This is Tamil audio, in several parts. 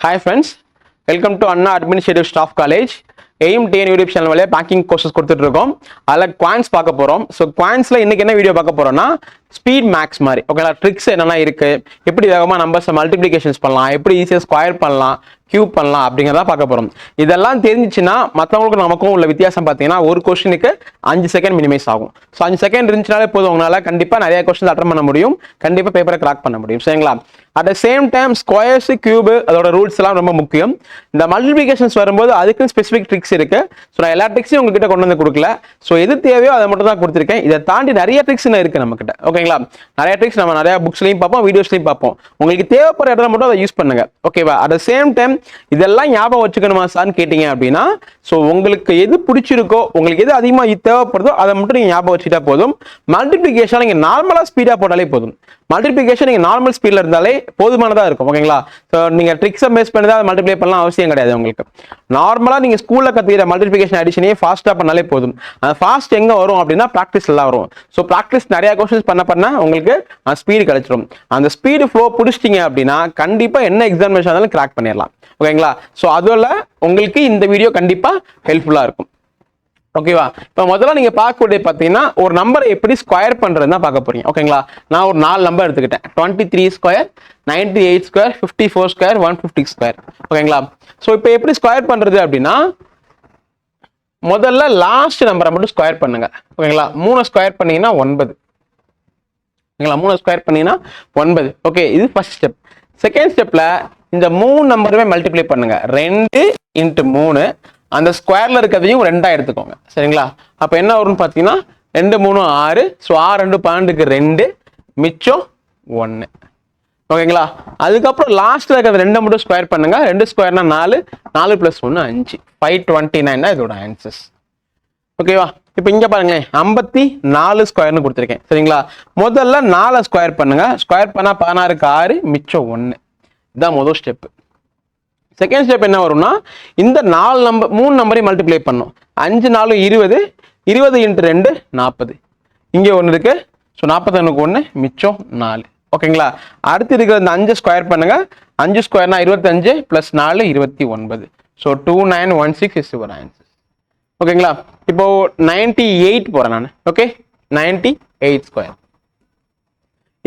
Hi friends, welcome to Anna Administrative Staff College. AIM TN YouTube channel வழியா பேங்கிங் கோர்சஸ் கொடுத்துட்டு இருக்கோம். அதில் குவான்ஸ் பார்க்க போகிறோம். ஸோ குவான்ஸில் இன்னைக்கு என்ன வீடியோ பார்க்க போகிறோம்னா ஸ்பீட் மேக்ஸ் மாதிரி ஓகேங்களா, ட்ரிக்ஸ் என்னென்ன இருக்குது, எப்படி வேகமாக நம்பர்ஸை மல்டிப்ளிகேஷன்ஸ் பண்ணலாம், எப்படி ஈஸியாக ஸ்கொயர் பண்ணலாம், கியூப் பண்ணலாம் அப்படிங்கிறத பார்க்க போகிறோம். இதெல்லாம் தெரிஞ்சிச்சுன்னா மற்றவங்களுக்கு நமக்கும் உள்ள வித்தியாசம் பார்த்தீங்கன்னா ஒரு கொஸ்டினுக்கு 5 செகண்ட் மினிமைஸ் ஆகும். ஸோ 5 செகண்ட் இருந்துச்சுனாலே போதும், உங்களால் கண்டிப்பாக நிறைய கொஸ்டின் அட்டன் பண்ண முடியும், கண்டிப்பாக பேப்பரை கிராக் பண்ண முடியும். சரிங்களா? At the same time squares cube அதோட ரூல்ஸ் எல்லாம் ரொம்ப முக்கியம். இந்த மல்டிப்ளிகேஷன்ஸ் வரும்போது அதுக்கு ஸ்பெசிஃபிக் ட்ரிக்ஸ் இருக்கு. ஸோ நான் எல்லா ட்ரிக்ஸையும் உங்ககிட்ட கொண்டு வந்து கொடுக்கல. ஸோ எது தேவையோ அதை மட்டும் தான் கொடுத்துருக்கேன். இதை தாண்டி நிறைய ட்ரிக்ஸ் இருக்கு நம்ம கிட்ட. ஓகேங்களா? நிறைய ட்ரிக்ஸ் நம்ம நிறைய புக்ஸ்லையும் பார்ப்போம், வீடியோஸ்லையும் பார்ப்போம். உங்களுக்கு தேவைப்படுற இடத்துல மட்டும் அதை யூஸ் பண்ணுங்க. ஓகேவா? அட் த சேம் டைம் இதெல்லாம் ஞாபகம் வச்சுக்கணுமா சார்னு கேட்டீங்க அப்படின்னா, ஸோ உங்களுக்கு எது பிடிச்சிருக்கோ, உங்களுக்கு எது அதிகமாக தேவைப்படுதோ அதை மட்டும் நீங்கள் ஞாபகம் வச்சுட்டா போதும். மல்டிப்ளிகேஷன் நீங்கள் நார்மலாக ஸ்பீடாக போட்டாலே போதும். மல்டிப்ளிகேஷன் நீங்கள் நார்மல் ஸ்பீடில் இருந்தாலே போதுமானதாக இருக்கும். ஓகேங்களா? ஸோ நீங்கள் ட்ரிக்ஸை பேஸ் பண்ணி தான் மல்டிப்ளை பண்ணலாம் அவசியம் கிடையாது. உங்களுக்கு நார்மலாக நீங்கள் ஸ்கூலில் கற்றுக்கிற மல்டிப்ளிகேஷன் அடிஷனையே ஃபாஸ்ட்டாக பண்ணாலே போதும். அந்த ஃபாஸ்ட் எங்கே வரும் அப்படின்னா ப்ராக்டிஸ்ல வரும். ஸோ ப்ராக்டிஸ் நிறைய கொஸ்டின்ஸ் பண்ண உங்களுக்கு ஸ்பீடு கிடைச்சிடும். அந்த ஸ்பீடு ஃப்ளோ பிடிச்சிட்டிங்க அப்படின்னா கண்டிப்பாக என்ன எக்ஸாமினேஷன் இருந்தாலும் கிராக் பண்ணிடலாம். ஓகேங்களா? ஸோ அதில் உங்களுக்கு இந்த வீடியோ கண்டிப்பாக ஹெல்ப்ஃபுல்லாக இருக்கும். ஓகேவா? இப்போ முதல்ல நீங்க பார்க்கக்கூடிய பார்த்தீங்கன்னா ஒரு நம்பரை எப்படி ஸ்கொயர் பண்றதுன்னு தான் பார்க்க போறீங்க. ஓகேங்களா? நான் ஒரு 4 நம்பர் எடுத்துக்கிட்டேன். 23 ஸ்கொயர், 98 ஸ்கொயர், 54 ஸ்கொயர், 150 ஸ்கொயர். ஓகேங்களா? ஸோ இப்போ எப்படி ஸ்கொயர் பண்றது அப்படின்னா, முதல்ல லாஸ்ட் நம்பரை மட்டும் ஸ்கொயர் பண்ணுங்க. ஓகேங்களா? 3 ஸ்கொயர் பண்ணீங்கன்னா 9. ஓகேங்களா? 3 ஸ்கொயர் பண்ணீங்கன்னா 9. ஓகே, இது ஃபர்ஸ்ட் ஸ்டெப். செகண்ட் ஸ்டெப்ல இந்த 3 நம்பருமே மல்டிப்ளை பண்ணுங்க. 2 × 3 அந்த ஸ்கொயர்ல இருக்கிறதையும் 2ஆ எடுத்துக்கோங்க. சரிங்களா? அப்ப என்ன வரும்னு பாத்தீங்கன்னா 2 3 6. ஸோ 6 2 12க்கு 2 மிச்சம் 1. ஓகேங்களா? அதுக்கப்புறம் லாஸ்ட்ல இருக்கிற 2 மட்டும் ஸ்கொயர் பண்ணுங்க. 2 ஸ்கொயர்னா 4, 4 + 1 5, 529 தான் இதோட ஆன்சர்ஸ். ஓகேவா? இப்போ இங்க பாருங்களேன், 54 ஸ்கொயர்னு கொடுத்துருக்கேன். சரிங்களா? முதல்ல 4 ஸ்கொயர் பண்ணுங்க. ஸ்கொயர் பண்ணா 16க்கு 6 மிச்சம் 1. இதுதான் முதல் ஸ்டெப். செகண்ட் ஸ்டெப் என்ன வரும்னா, இந்த 3 நம்பரையும் மல்டிப்ளை பண்ணும். 5 4 20, 20 × 2 40. இங்கே ஒன்று இருக்கு. ஸோ 41க்கு 1 மிச்சம் 4. ஓகேங்களா? அடுத்து இருக்கிற இந்த 5 ஸ்கொயர் பண்ணுங்க. 5 ஸ்கொயர்னா 25 + 4 29. So 2916 is your answer. ஓகேங்களா? இப்போ 98 போறேன் நான். Okay, 98 square.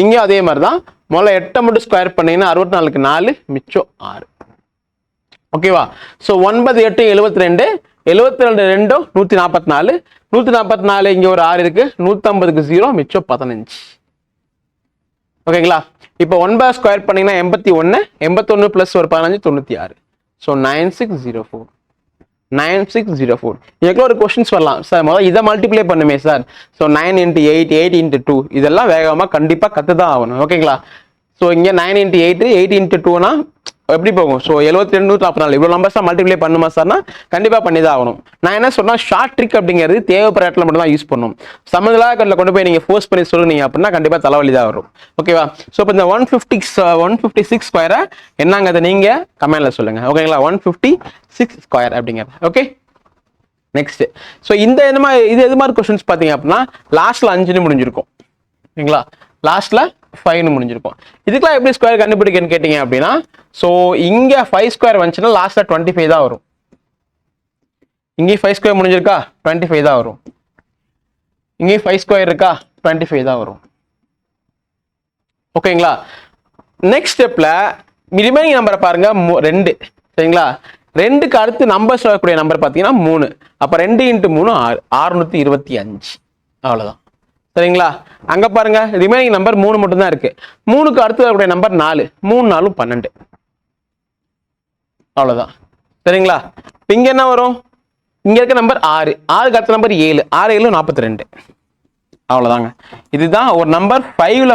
இங்கே அதே மாதிரி தான். முதல்ல 8 மட்டும் ஸ்கொயர் பண்ணீங்கன்னா 64க்கு 4 மிச்சம் 6. ஓகேவா? ஸோ 9 8 72, 72 2 144, 144 இங்கே ஒரு 6 இருக்கு. 150க்கு 0 மிச்சம் 15. ஓகேங்களா? இப்போ 9 ஸ்கொயர் பண்ணீங்கன்னா 81, 81 + ஒரு 15 96. ஸோ 9604. 9604. இதுக்கு ஒரு கொஸ்டின்ஸ் வரலாம் சார், முதல்ல இதை மல்டிப்ளை பண்ணுமே சார். ஸோ 9 × 8, 8 × 2 இதெல்லாம் வேகமாக கண்டிப்பாக கற்று தான் ஆகணும். ஓகேங்களா? ஸோ இங்கே 9 × 8, 8 × 2னா எப்படி போகும்? ஸோ 72 144 இவ்வளோ நம்பர்ஸ் தான் மல்டிப்ளை பண்ணுமா சார்னா கண்டிப்பாக பண்ணி தான் ஆகணும். நான் என்ன சொன்னால், ஷார்ட் ட்ரிக் அப்படிங்கிறது தேவைப்படுற இடத்துல மட்டும் தான் யூஸ் பண்ணணும். சமநிலையில் கொண்டு போய் நீங்கள் ஃபோர்ஸ் பண்ணி சொல்லுங்க அப்படின்னா கண்டிப்பாக தலைவலி தான் வரும். ஓகேவா? ஸோ இப்போ இந்த 156 ஸ்கொயரை என்னங்கிறத நீங்கள் கமெண்ட்ல சொல்லுங்க. ஓகேங்களா? 156 ஸ்கொயர் அப்படிங்கிறது. Okay, next. ஸோ இது எது மாதிரி கொஸ்டின்ஸ் பார்த்தீங்க அப்படின்னா லாஸ்ட்ல 5ன்னு முடிஞ்சிருக்கும். ஓகேங்களா? லாஸ்ட்ல 5ன்னு முடிஞ்சிருக்கும். இதுக்கெல்லாம் எப்படி ஸ்கொயர் கண்டுபிடிக்கன்னு கேட்டீங்க அப்படின்னா, ஸோ இங்க 5 ஸ்கொயர் வந்துச்சுன்னா லாஸ்ட்ல 25 தான் வரும். இங்கே 5 ஸ்கொயர் முடிஞ்சிருக்கா, 25 தான் வரும். இங்கே 5 ஸ்கொயர் இருக்கா, 25 தான் வரும். ஓகேங்களா? நெக்ஸ்ட் ஸ்டெப்ல ரிமைனிங் நம்பரை பாருங்க, 2. சரிங்களா? 2க்கு அடுத்து நம்பர்ஸ் வரக்கூடிய நம்பர் பார்த்தீங்கன்னா 3. அப்ப 2 × 3 6, 625. அவ்வளவுதான். சரிங்களா? அங்க பாருங்க, ரிமைனிங் நம்பர் 3 மட்டும் தான் இருக்கு. 3க்கு அடுத்து வரக்கூடிய நம்பர் 4, 3 4 12. அவ்வளவுதான். சரிங்களா? இங்க என்ன வரும்? இங்க இருக்க நம்பர் 6, 6க்கு அடுத்த நம்பர் 7, 6 7 42. அவ்வளவுதாங்க. இதுதான் ஒரு நம்பர் 5ல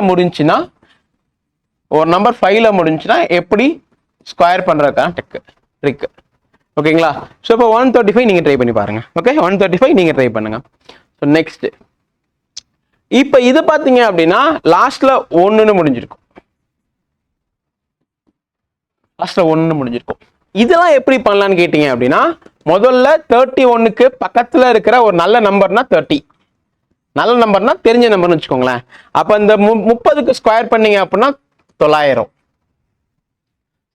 முடிஞ்சுன்னா, எப்படி ஸ்கொயர் பண்றதுக்கான ட்ரிக். ஓகேங்களா? ஸோ இப்போ 135 நீங்க ட்ரை பண்ணி பாருங்க. ஓகே, 135 நீங்க ட்ரை பண்ணுங்க. ஸோ நெக்ஸ்ட், இப்போ இது பார்த்தீங்க அப்படின்னா லாஸ்ட்ல 1ன்னு முடிஞ்சிருக்கும். இதெல்லாம் எப்படி பண்ணலான்னு கேட்டீங்க அப்படின்னா, முதல்ல 31க்கு பக்கத்துல இருக்கிற ஒரு நல்ல நம்பர்னா 30. நல்ல நம்பர்னா தெரிஞ்ச நம்பர்னு வச்சுக்கோங்களேன். அப்ப இந்த 30க்கு ஸ்கொயர் பண்ணீங்க அப்படின்னா 900.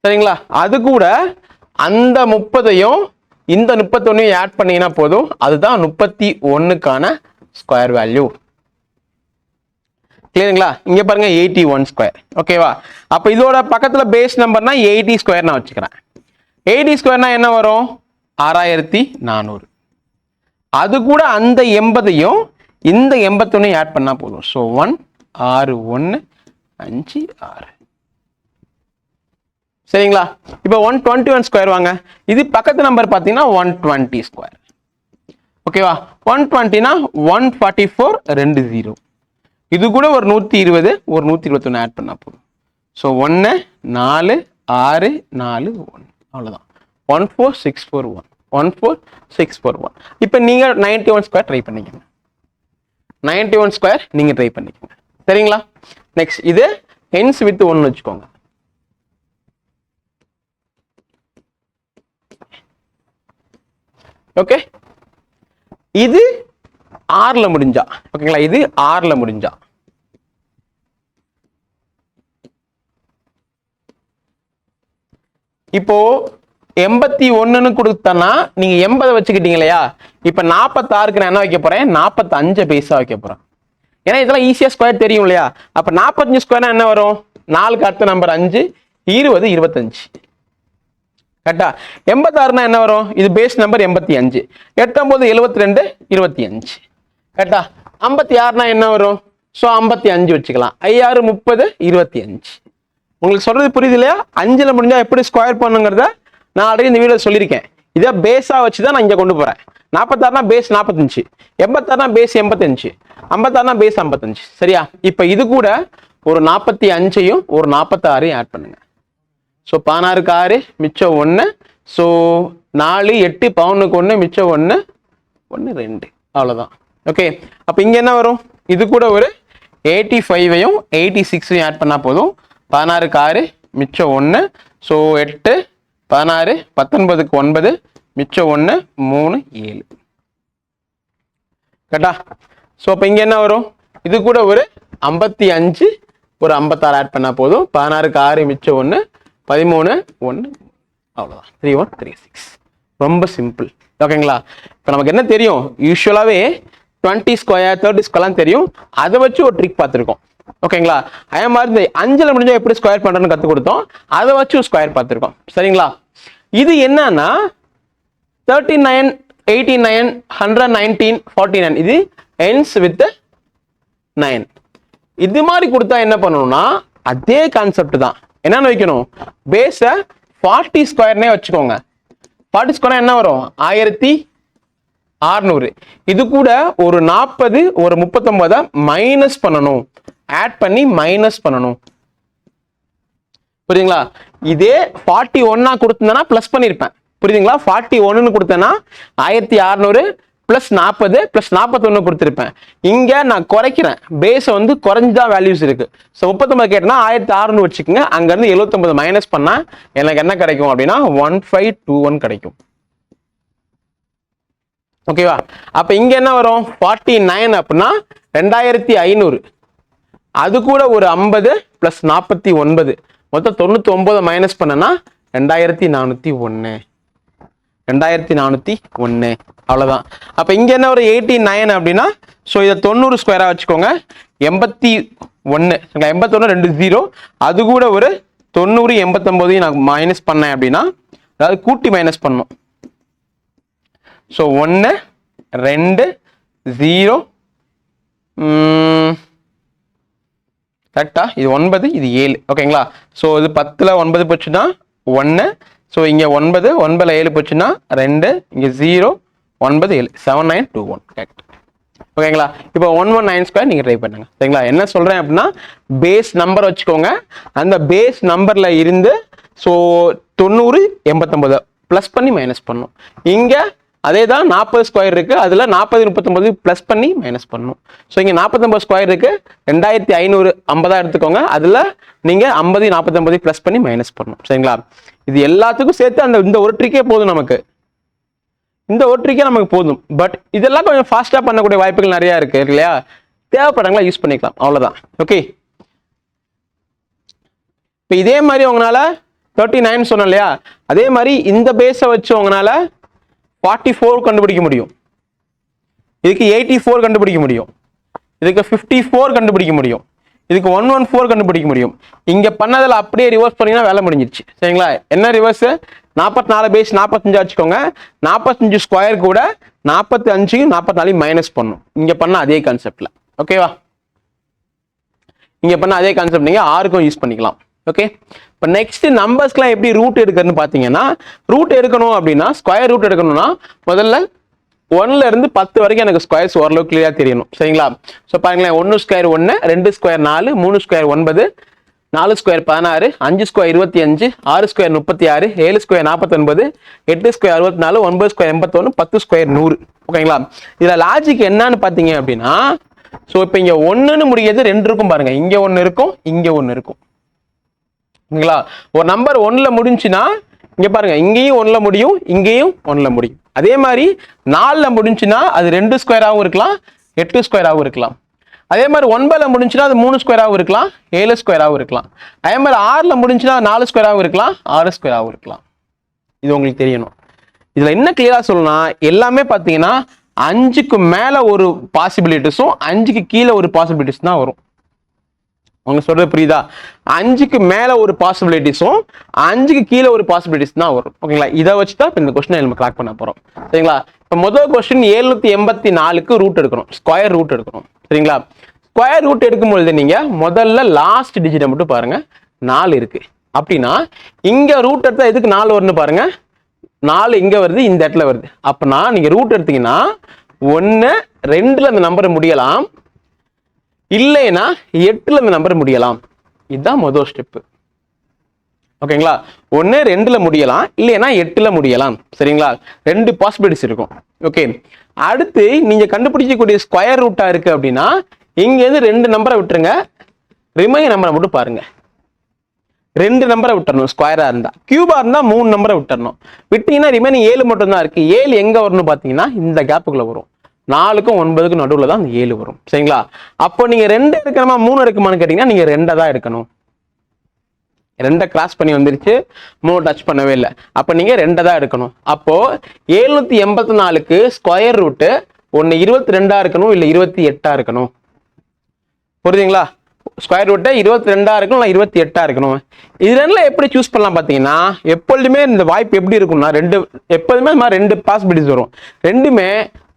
சரிங்களா? அது கூட அந்த 30ஐயும் இந்த 31ஐயும் ஆட் பண்ணீங்கன்னா போதும், அதுதான் 31க்கான ஸ்கொயர் வேல்யூ. கிளியருங்களா? இங்க பாருங்க 81 ஸ்கொயர். ஓகேவா? அப்ப இதோட பக்கத்துல பேஸ் நம்பர்னா 80 ஸ்கொயர் நான் வச்சுக்கிறேன். 80 ஸ்கொயர்னா என்ன வரும்? 6400. அது கூட அந்த 80ஐயும் இந்த 81ஐயும் ஆட் பண்ணா போதும். ஸோ 1 6 1 5 6. சரிங்களா? இப்போ 121 ஸ்கொயர் வாங்க. இது பக்கத்து நம்பர் பார்த்தீங்கன்னா 120 ஸ்கொயர். ஓகேவா? 120னா 144 2 0. இது கூட ஒரு 120 ஒரு 121 ஆட் பண்ணா போதும். ஸோ 1 4 6 4 1 அவ்வளோதான். 14641 14641. இப்போ நீங்க 91 ஸ்கொயர் ட்ரை பண்ணிக்கங்க. 91 ஸ்கொயர் நீங்க ட்ரை பண்ணிக்கங்க. சரிங்களா? நெக்ஸ்ட் இது ஹென்ஸ் வித் 1 வச்சுக்கோங்க. ஓகே, இது ஆறுல முடிஞ்சா ஓகேங்களா? இது ஆறுல முடிஞ்சா இப்போ 81ன்னு கொடுத்தனா நீங்க 80 வச்சுக்கிட்டீங்க இல்லையா? இப்ப 46க்கு நான் என்ன வைக்க போறேன்? 45 பேஸா வைக்க போறேன். ஏன்னா இதெல்லாம் ஈஸியா ஸ்கொயர் தெரியும் இல்லையா? அப்ப 45 ஸ்கொயர்னா என்ன வரும்? 4க்கு அடுத்த நம்பர் 5 20 25. கரெக்டா? 86னா என்ன வரும்? இது பேஸ் நம்பர் 85. 8 9 72 25. கரெக்டா? 56னா என்ன வரும்? ஸோ 55 வச்சுக்கலாம். 5 6 30 25. உங்களுக்கு சொல்றது புரியுது இல்லையா? 5ல முடிஞ்சா எப்படி ஸ்கொயர் பண்ணுங்கிறத நான் ஆல்ரெடி இந்த வீடியோ சொல்லியிருக்கேன். இதை பேஸா வச்சு தான் நான் இங்க கொண்டு போறேன். 46னா பேஸ் 45, 86னா பேஸ் 85, 56னா பேஸ் 55. சரியா? இப்ப இது கூட ஒரு 45ஐயும் ஒரு 46ஐயும் ஆட் பண்ணுங்க. ஸோ 16க்கு 6 மிச்சம் 1. ஸோ 4 8 11க்கு 1 மிச்சம் 1 1 2 அவ்வளோதான். ஓகே, அப்போ இங்கே என்ன வரும்? இது கூட ஒரு 85ஐயும் 86ஐயும் ஆட் பண்ணால் போதும். 16க்கு 6 மிச்சம் 1. ஸோ 8 16 19க்கு 9 மிச்சம் 1 3 7. கரெக்டா? ஸோ அப்போ இங்கே என்ன வரும்? இது கூட ஒரு 55 ஒரு 56 ஆட் பண்ணால் போதும். 16க்கு 6 மிச்சம் 1 13 1 அவ்வளோதான். 3136. ரொம்ப சிம்பிள். ஓகேங்களா? இப்போ நமக்கு என்ன தெரியும்? யூஸ்வலாகவே 20 ஸ்கொயர் 30 ஸ்கொயர்லாம் தெரியும். அதை வச்சு ஒரு ட்ரிக் பார்த்துருக்கோம். ஓகேங்களா? அதே மாதிரி இந்த 5ல முடிஞ்சா எப்படி ஸ்கொயர் பண்ணுறதுன்னு கற்றுக் கொடுத்தோம். அதை வச்சு ஒரு ஸ்கொயர் பார்த்துருக்கோம். சரிங்களா? இது என்னன்னா 39 89 119 49. இது ends with 9. இது மாதிரி கொடுத்தா என்ன பண்ணணும்னா அதே கான்செப்ட் தான். என்னன்னு வைக்கணும்? பேஸ 40 ஸ்கொயர்னே வச்சுக்கோங்க. 40 ஸ்கொயர் என்ன வரும்? 1600. இது கூட ஒரு 40 ஒரு 39 மைனஸ் பண்ணணும். ஆட் பண்ணி மைனஸ் பண்ணணும். புரியுதுங்களா? இதே 41 கொடுத்தா பிளஸ் பண்ணிருப்பேன். புரியுதுங்களா? 41ன்னு கொடுத்தேன்னா 1600 பிளஸ் 40 பிளஸ் 41 கொடுத்திருப்பேன். இங்க நான் குறைக்கிறேன். பேஸ் வந்து குறைஞ்சுதான் வேல்யூஸ் இருக்கு. ஸோ 39 கேட்டனா 1600 வச்சுக்கோங்க. அங்க இருந்து 79 மைனஸ் பண்ணா எனக்கு என்ன கிடைக்கும் அப்படின்னா 1521 கிடைக்கும். ஓகேவா? அப்ப இங்க என்ன வரும்? 49 அப்படின்னா 2500. அது கூட ஒரு 50 பிளஸ் 49 மொத்தம் 99 மைனஸ் பண்ணனா 2401. 2401 அவ்வளவுதான். அப்ப இங்க என்ன ஒரு 89 அப்படின்னா ஸோ இதை 90 ஸ்கொயரா வச்சுக்கோங்க. 81 81 2 0. அது கூட ஒரு 90 89 நான் மைனஸ் பண்ணேன் அப்படின்னா அதாவது கூட்டி மைனஸ் பண்ணும். ஸோ 1 2 0 கரெக்டா? இது 9 இது 7. ஓகேங்களா? ஸோ இது 10ல 9 போச்சுன்னா 1. ஸோ இங்க 9 9ல 7 போச்சுன்னா 2. இங்க 0 9 7 7921. கரெக்ட். ஓகேங்களா? இப்போ 119 ஸ்கொயர் நீங்க ட்ரை பண்ணுங்க. சரிங்களா? என்ன சொல்றேன் அப்படின்னா பேஸ் நம்பர் வச்சுக்கோங்க. அந்த பேஸ் நம்பர்ல இருந்து ஸோ 90 89 பிளஸ் பண்ணி மைனஸ் பண்ணும். இங்க அதே தான் 40 ஸ்கொயர் இருக்கு. அதுல 40 39 பிளஸ் பண்ணி மைனஸ் பண்ணும். ஸோ இங்க 49 ஸ்கொயர் இருக்கு. 2500 50 எடுத்துக்கோங்க. அதுல நீங்க 50 49 பிளஸ் பண்ணி மைனஸ் பண்ணும். சரிங்களா? இது எல்லாத்துக்கும் சேர்த்து அந்த இந்த ஒரு ட்ரிக்கே போதும் நமக்கு. இந்த ஒரு ட்ரிக்கே நமக்கு போதும். பட் இதெல்லாம் கொஞ்சம் ஃபாஸ்டா பண்ணக்கூடிய வாய்ப்புகள் நிறைய இருக்கு இல்லையா? தேவைப்படுறவங்களா யூஸ் பண்ணிக்கலாம். அவ்வளவுதான். ஓகே, இப்போ இதே மாதிரி உங்களால 39 சொன்னேன் இல்லையா, அதே மாதிரி இந்த பேஸை வச்சு உங்களால 44 கண்டுபிடிக்க முடியும், இதுக்கு 84 கண்டுபிடிக்க முடியும், இதுக்கு 54 கண்டுபிடிக்க முடியும், இதுக்கு 114 கண்டுபிடிக்க முடியும். இங்க பண்ணதில் அப்படியே ரிவர்ஸ் பண்ணீங்கன்னா வேலை முடிஞ்சிருச்சு. சரிங்களா? என்ன ரிவர்ஸ்? 44 பேஸ் 45 வச்சுக்கோங்க, 45 ஸ்கொயர் கூட 45 44 மைனஸ் பண்ணும். இங்க பண்ண அதே கான்செப்ட்ல. ஓகேவா? இங்க பண்ண அதே கான்செப்ட் நீங்க ஆருக்கும் யூஸ் பண்ணிக்கலாம். ஓகே, இப்போ நெக்ஸ்ட் நம்பர்ஸ்க்குலாம் எப்படி ரூட் எடுக்கிறதுன்னு பார்த்தீங்கன்னா, ரூட் எடுக்கணும் அப்படின்னா ஸ்கொயர் ரூட் எடுக்கணும்னா முதல்ல 1ல இருந்து 10 வரைக்கும் எனக்கு ஸ்கொயர்ஸ் ஓரளவு கிளியரா தெரியணும். சரிங்களா? ஸோ பாருங்களேன், 1 square 1, 2 square 4, 3 square 9, 4 square 16, 5 square 25, 6 square 36, 7 square 49, 8 square 64, 9 square 81, 10 square 100. ஓகேங்களா? இதுல லாஜிக் என்னன்னு பார்த்தீங்க அப்படின்னா, ஸோ இப்போ இங்க 1ன்னு முடியாது 2 இருக்கும் பாருங்க, இங்க 1 இருக்கும், இங்க 1 இருக்கும். ஓகேங்களா? ஒரு நம்பர் 1ல முடிஞ்சுன்னா இங்க பாருங்க, இங்கேயும் 1ல முடியும், இங்கேயும் 1ல முடியும். அதே மாதிரி 4ல முடிஞ்சுன்னா அது 2 ஸ்கொயராகவும் இருக்கலாம், 8 ஸ்கொயராகவும் இருக்கலாம். அதே மாதிரி 9ல முடிஞ்சுன்னா அது 3 ஸ்கொயராகவும் இருக்கலாம், 7 ஸ்கொயராகவும் இருக்கலாம். அதே மாதிரி 6ல முடிஞ்சுன்னா 4 ஸ்கொயராகவும் இருக்கலாம், 6 ஸ்கொயராகவும் இருக்கலாம். இது உங்களுக்கு தெரியணும். இதுல என்ன கிளியரா சொல்லணும்னா, எல்லாமே பார்த்தீங்கன்னா 5க்கு மேல ஒரு பாசிபிலிட்டிஸும் 5க்கு கீழே ஒரு பாசிபிலிட்டிஸ் தான் வரும். உங்க சொல்றது புரியுதா? 5க்கு மேல ஒரு பாசிபிலிட்டிஸும் 5க்கு கீழே ஒரு பாசிபிலிட்டிஸ் தான் வரும். ஓகேங்களா? இதை வச்சு தான் இப்போ இந்த கொஸ்டினை நம்ம கிராக் பண்ண போறோம். சரிங்களா? இப்போ முதல் கொஸ்டின் 784க்கு ரூட் எடுக்கணும், ஸ்கொயர் ரூட் எடுக்கணும். சரிங்களா? ஸ்கொயர் ரூட் எடுக்கும்பொழுது நீங்க முதல்ல லாஸ்ட் டிஜிட்டை மட்டும் பாருங்க, 4 இருக்கு அப்படின்னா இங்க ரூட் எடுத்தா எதுக்கு 4 வரும்னு பாருங்க, 4 இங்க வருது, இந்த இடத்துல வருது. அப்பனா நீங்க ரூட் எடுத்தீங்கன்னா 1 2ல அந்த நம்பர் முடியலாம், இல்லைன்னா 8ல இந்த நம்பர் முடியலாம். இதுதான் முதல் ஸ்டெப். ஓகேங்களா? 1 2ல முடியலாம், இல்லைன்னா 8ல முடியலாம். சரிங்களா? 2 பாசிபிலிட்டிஸ் இருக்கும். ஓகே, அடுத்து நீங்க கண்டுபிடிக்கக்கூடிய ஸ்கொயர் ரூட்டா இருக்கு அப்படின்னா இங்க இருந்து 2 நம்பரை விட்டுருங்க, ரிமைனிங் நம்பரை மட்டும் பாருங்க. 2 நம்பரை விட்டுறணும் ஸ்கொயரா இருந்தா. கியூபா இருந்தா 3 நம்பரை விட்டுறணும். விட்டீங்கன்னா ரிமைனிங் 7 மட்டும் தான் இருக்கு. 7 எங்க வரும்னு பாத்தீங்கன்னா இந்த கேப்புக்குள்ள வரும். 4க்கும் 9க்கும் நடுவில் தான் 7 வரும். சரிங்களா? அப்போ நீங்க 2 எடுக்கணுமா 3 எடுக்குமான்னு கேட்டீங்கன்னா நீங்க 2 தான் எடுக்கணும். 2 கிராஸ் பண்ணி வந்துருச்சு, 3 டச் பண்ணவே இல்லை. அப்போ நீங்க 2 தான் எடுக்கணும். அப்போ 784க்கு ஸ்கொயர் ரூட்டு ஒன்று 22 இருக்கணும், இல்லை 28 இருக்கணும். புரியுதுங்களா? ஸ்கொயர் ரூட்டை 22 இருக்கணும், இல்லை 28 இருக்கணும். இது ரெண்டுல எப்படி சூஸ் பண்ணலாம் பார்த்தீங்கன்னா, எப்பொழுதுமே இந்த வாய்ப்பு எப்படி இருக்கும்னா எப்போதுமே 2 பாசிபிலிட்டிஸ் வரும். ரெண்டுமே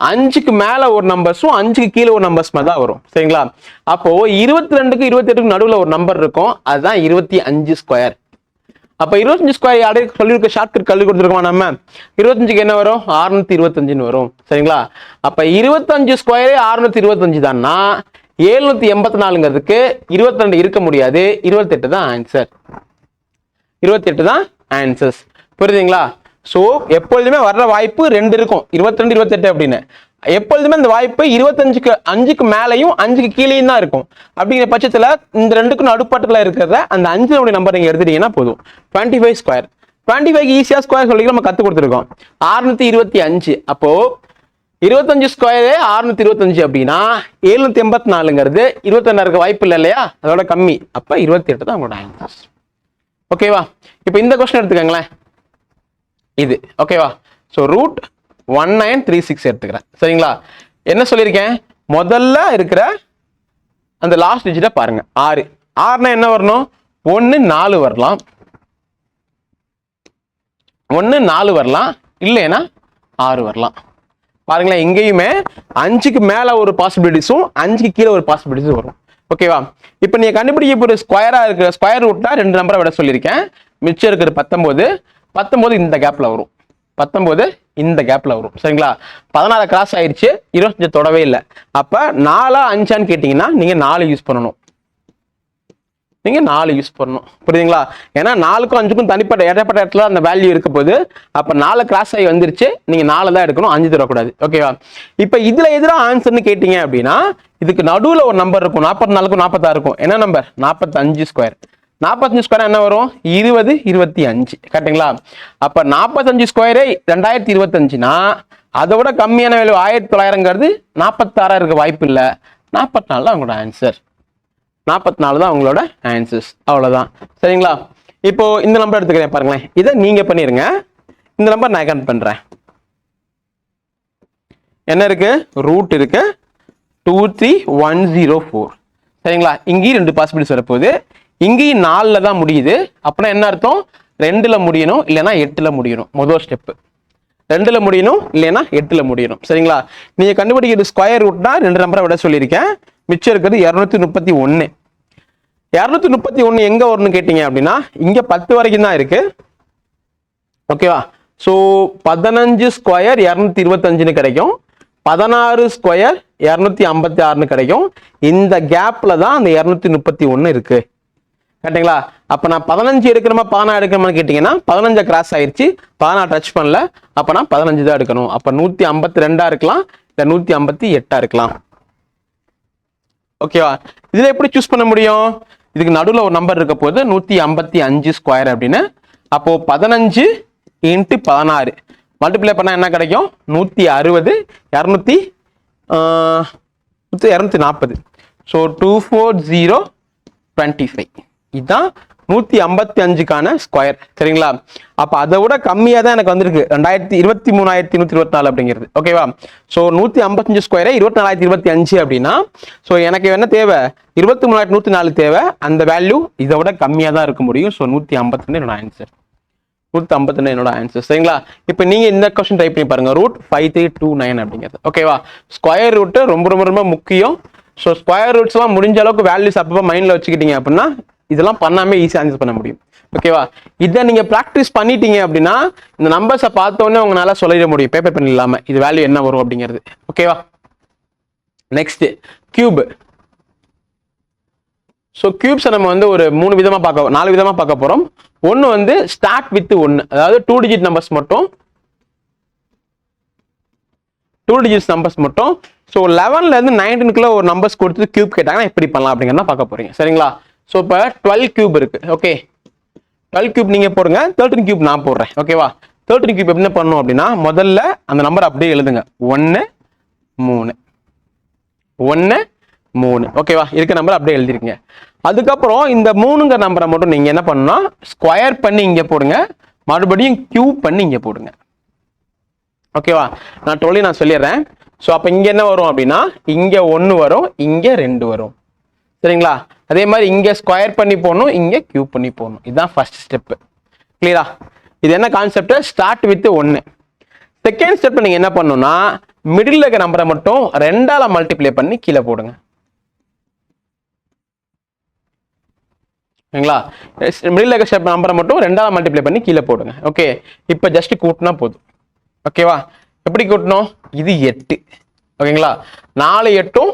5க்கு மேல ஒரு நம்பர்ஸும் 5க்கு கீழே ஒரு நம்பர்ஸ் மாதிரி தான் வரும். சரிங்களா? அப்போ 22க்கு 28க்கு நடுவில் ஒரு நம்பர் இருக்கும், அதுதான் 25 ஸ்கொயர். அப்போ 25 ஸ்கொயர் யாரே சொல்லியிருக்க ஷார்ட்கட் கல்வி கொடுத்துருக்கோம். நம்ம 25க்கு என்ன வரும்? 625 வரும். சரிங்களா? அப்ப 25 ஸ்கொயரே 625 தான்னா 784ங்கிறதுக்கு 22 இருக்க முடியாது, 28 தான் ஆன்சர். 28 தான் ஆன்சர்ஸ். புரியுதுங்களா? ஸோ எப்பொழுதுமே வர்ற வாய்ப்பு 2 இருக்கும், 22 28 அப்படின்னு. எப்பொழுதுமே இந்த வாய்ப்பு 25க்கு 5க்கு மேலையும் 5க்கு கீழேயும் தான் இருக்கும். அப்படிங்கிற பட்சத்தில் இந்த 2க்கும் நடுப்பட்டில் இருக்கிறத அந்த 5 நம்பர் நீங்க எடுத்துட்டீங்கன்னா போதும். 25 ஸ்கொயர், 25 ஈஸியா ஸ்கொயர் சொல்லி நம்ம கற்றுக் கொடுத்துருக்கோம். 625. அப்போ 25 ஸ்கொயரே 625 அப்படின்னா 784ங்கிறது 22 இருக்க வாய்ப்பு இல்லை இல்லையா, அதோட கம்மி. அப்ப 28 தான் உங்களோட ஆன்சர். ஓகேவா? இப்போ இந்த கொஸ்டின் எடுத்துக்கங்களேன், இது ஓகேவா? ஸோ ரூட் 1936 எடுத்துக்கிறேன். சரிங்களா? என்ன சொல்லியிருக்கேன்? முதல்ல இருக்கிற அந்த லாஸ்ட் டிஜிட்டை பாருங்க, 6. 6னா என்ன வரணும்? 1 4 வரலாம், 1 4 வரலாம், இல்லைன்னா 6 வரலாம். பாருங்களேன், இங்கேயுமே 5க்கு மேல ஒரு பாசிபிலிட்டிஸும் 5க்கு கீழே ஒரு பாசிபிலிட்டிஸும் வரும். ஓகேவா? இப்போ நீங்க கண்டுபிடிக்க ஒரு ஸ்கொயரா இருக்கிற ஸ்கொயர் ரூட்ல 2 நம்பரை விட சொல்லியிருக்கேன். மிச்சம் இருக்கிற 19 இந்த கேப்ல வரும், 19 இந்த கேப்ல வரும். சரிங்களா? 16 கிராஸ் ஆயிடுச்சு, 25 தொடவே இல்லை. அப்ப 4 5 கேட்டீங்கன்னா நீங்க 4 யூஸ் பண்ணணும். நீங்க 4 யூஸ் பண்ணணும். புரியுதுங்களா? ஏன்னா 4க்கும் 5க்கும் தனிப்பட்ட இடப்பட்ட இடத்துல அந்த வேல்யூ இருக்க போது. அப்ப 4 கிராஸ் ஆகி வந்துருச்சு, நீங்க 4 தான் எடுக்கணும், 5 தரக்கூடாது. ஓகேவா? இப்ப இதுல எதிரா ஆன்சர்னு கேட்டீங்க அப்படின்னா இதுக்கு நடுவுல ஒரு நம்பர் இருக்கும், 44க்கும் 46 இருக்கும். என்ன நம்பர்? 45 ஸ்கொயர். 45 ஸ்கொயர் என்ன வரும்? 20 25. கரெக்டுங்களா? அப்ப 45 ஸ்கொயரே 2025னா அதை விட கம்மியான வேல்யூ 1900ங்கிறது 46 இருக்க வாய்ப்பு இல்லை. 44 தான் உங்களோட ஆன்சர். 44 தான் உங்களோட ஆன்சர்ஸ். அவ்வளவுதான். சரிங்களா? இப்போ இந்த நம்பர் எடுத்துக்கிறேன் பாருங்களேன், இதை நீங்க பண்ணிருங்க. இந்த நம்பர் நான் கனெக்ட் பண்றேன். என்ன இருக்கு? ரூட் இருக்கு 23104. சரிங்களா? இங்கேயும் 2 பாசிபிலிட்டிஸ் வரப்போகுது. இங்கேயும் 4ல் தான் முடியுது. அப்படின்னா என்ன அர்த்தம்? 2ல் முடியணும், இல்லைன்னா 8ல் முடியணும். முதல் ஸ்டெப்பு 2ல் முடியணும், இல்லைன்னா 8ல் முடியணும். சரிங்களா? நீங்க கண்டுபிடிக்கிறது ஸ்கொயர் ரூட்னா 2 நம்பரை விட சொல்லியிருக்கேன். மிச்சம் இருக்கிறது 231. 231 எங்க வரும்னு கேட்டீங்க அப்படின்னா, இங்க 10 வரைக்கும் தான் இருக்கு. ஓகேவா? ஸோ 15 ஸ்கொயர் 225 கிடைக்கும், 16 ஸ்கொயர் 256 கிடைக்கும். இந்த கேப்ல தான் அந்த 231 இருக்கு. கரெக்டுங்களா? அப்ப நான் 15 எடுக்கணுமா 16 எடுக்கணுமா கேட்டீங்கன்னா 15 கிராஸ் ஆயிடுச்சு, 16 டச் பண்ணல. அப்ப நான் 15 தான் எடுக்கணும். அப்ப 152 இருக்கலாம், இல்ல 158 இருக்கலாம். ஓகேவா? இதுல எப்படி சூஸ் பண்ண முடியும்? இதுக்கு நடுவில் ஒரு நம்பர் இருக்க போது 155 ஸ்கொயர் அப்படின்னு. அப்போ 15 × 16 மல்டிப்ளை பண்ணா என்ன கிடைக்கும்? 160 240. ஸோ 24025. இதுதான் 155க்கான ஸ்கொயர். சரிங்களா? அப்ப அதை விட கம்மியா தான் எனக்கு வந்திருக்கு 23,124 அப்படிங்கிறது. ஓகேவா? ஸோ 155 ஸ்கொயரை 24,025 அப்படின்னா, ஸோ எனக்கு என்ன தேவை? 23,104 தேவை. அந்த வேல்யூ இதை விட கம்மியா தான் இருக்க முடியும். ஸோ 152 என்னோட ஆன்சர். 152 என்னோட ஆன்சர். சரிங்களா? இப்போ நீங்க இந்த கொஸ்டின் டைப் பண்ணி பாருங்க, √5329 அப்படிங்கிறது. ஓகேவா? ஸ்கொயர் ரூட் ரொம்ப ரொம்ப ரொம்ப முக்கியம். ஸோ ஸ்கொயர் ரூட்ஸ் எல்லாம் முடிஞ்ச அளவுக்கு வேல்யூஸ் அப்பப்போ மைண்ட்ல வச்சுக்கிட்டீங்க அப்படின்னா இதெல்லாம் பண்ணாம ஈஸியாக ஆன்சர் பண்ண முடியும். ஓகேவா? இதை நீங்க ப்ராக்டிஸ் பண்ணிட்டீங்க அப்படின்னா இந்த நம்பர்ஸை பார்த்த உடனே உங்களால சொல்லிட முடியும் பேப்பர் பென் இல்லாம இது வேல்யூ என்ன வரும் அப்படிங்கிறது. ஓகேவா? Next cube. ஸோ கியூப்ஸை நம்ம வந்து ஒரு 4 விதமா பார்க்க போறோம். ஒன்று வந்து ஸ்டார்ட் வித் 1, அதாவது 2 டிஜிட் நம்பர்ஸ் மட்டும். 2 டிஜிட்ஸ் நம்பர்ஸ் மட்டும். ஸோ 11ல இருந்து 19க்குள்ள ஒரு நம்பர்ஸ் கொடுத்து கியூப் கேட்டாங்கன்னா எப்படி பண்ணலாம் அப்படிங்கிறத பார்க்க போறீங்க. சரிங்களா? ஸோ இப்போ 12 கியூப் இருக்கு. ஓகே, 12 கியூப் நீங்க போடுங்க, 13 கியூப் நான் போடுறேன். ஓகேவா? 13 கியூப் என்ன பண்ணணும் அப்படின்னா, முதல்ல அந்த நம்பர் அப்படியே எழுதுங்க. 1 3 1 3. ஓகேவா? இருக்க நம்பர் அப்படியே எழுதிருக்கீங்க. அதுக்கப்புறம் இந்த 3ங்கிற நம்பரை மட்டும் நீங்க என்ன பண்ணணும்னா ஸ்கொயர் பண்ணி இங்க போடுங்க, மறுபடியும் கியூப் பண்ணி இங்க போடுங்க. ஓகேவா? நான் சொல்லிடுறேன். ஸோ அப்போ இங்க என்ன வரும் அப்படின்னா, இங்க 1 வரும், இங்க 2 வரும். சரிங்களா? அதே மாதிரி இங்க ஸ்கொயர் பண்ணி போடணும், இங்க கியூப் பண்ணி போடணும். இதுதான் ஃபர்ஸ்ட் ஸ்டெப். கிளியரா? இது என்ன concept? Start with 1. Second step நீங்க என்ன பண்ணணும்னா மிடில் இருக்க நம்பரை மட்டும் 2ஆல மல்டிப்ளை பண்ணி கீழே போடுங்க. ஓகேங்களா? மிடில் இருக்க ஸ்டெப் நம்பரை மட்டும் 2ஆல மல்டிப்ளை பண்ணி கீழே போடுங்க. ஓகே, இப்போ ஜஸ்ட் கூட்டினா போதும். ஓகேவா? எப்படி கூட்டணும்? இது 8. ஓகேங்களா? 4 8ம்.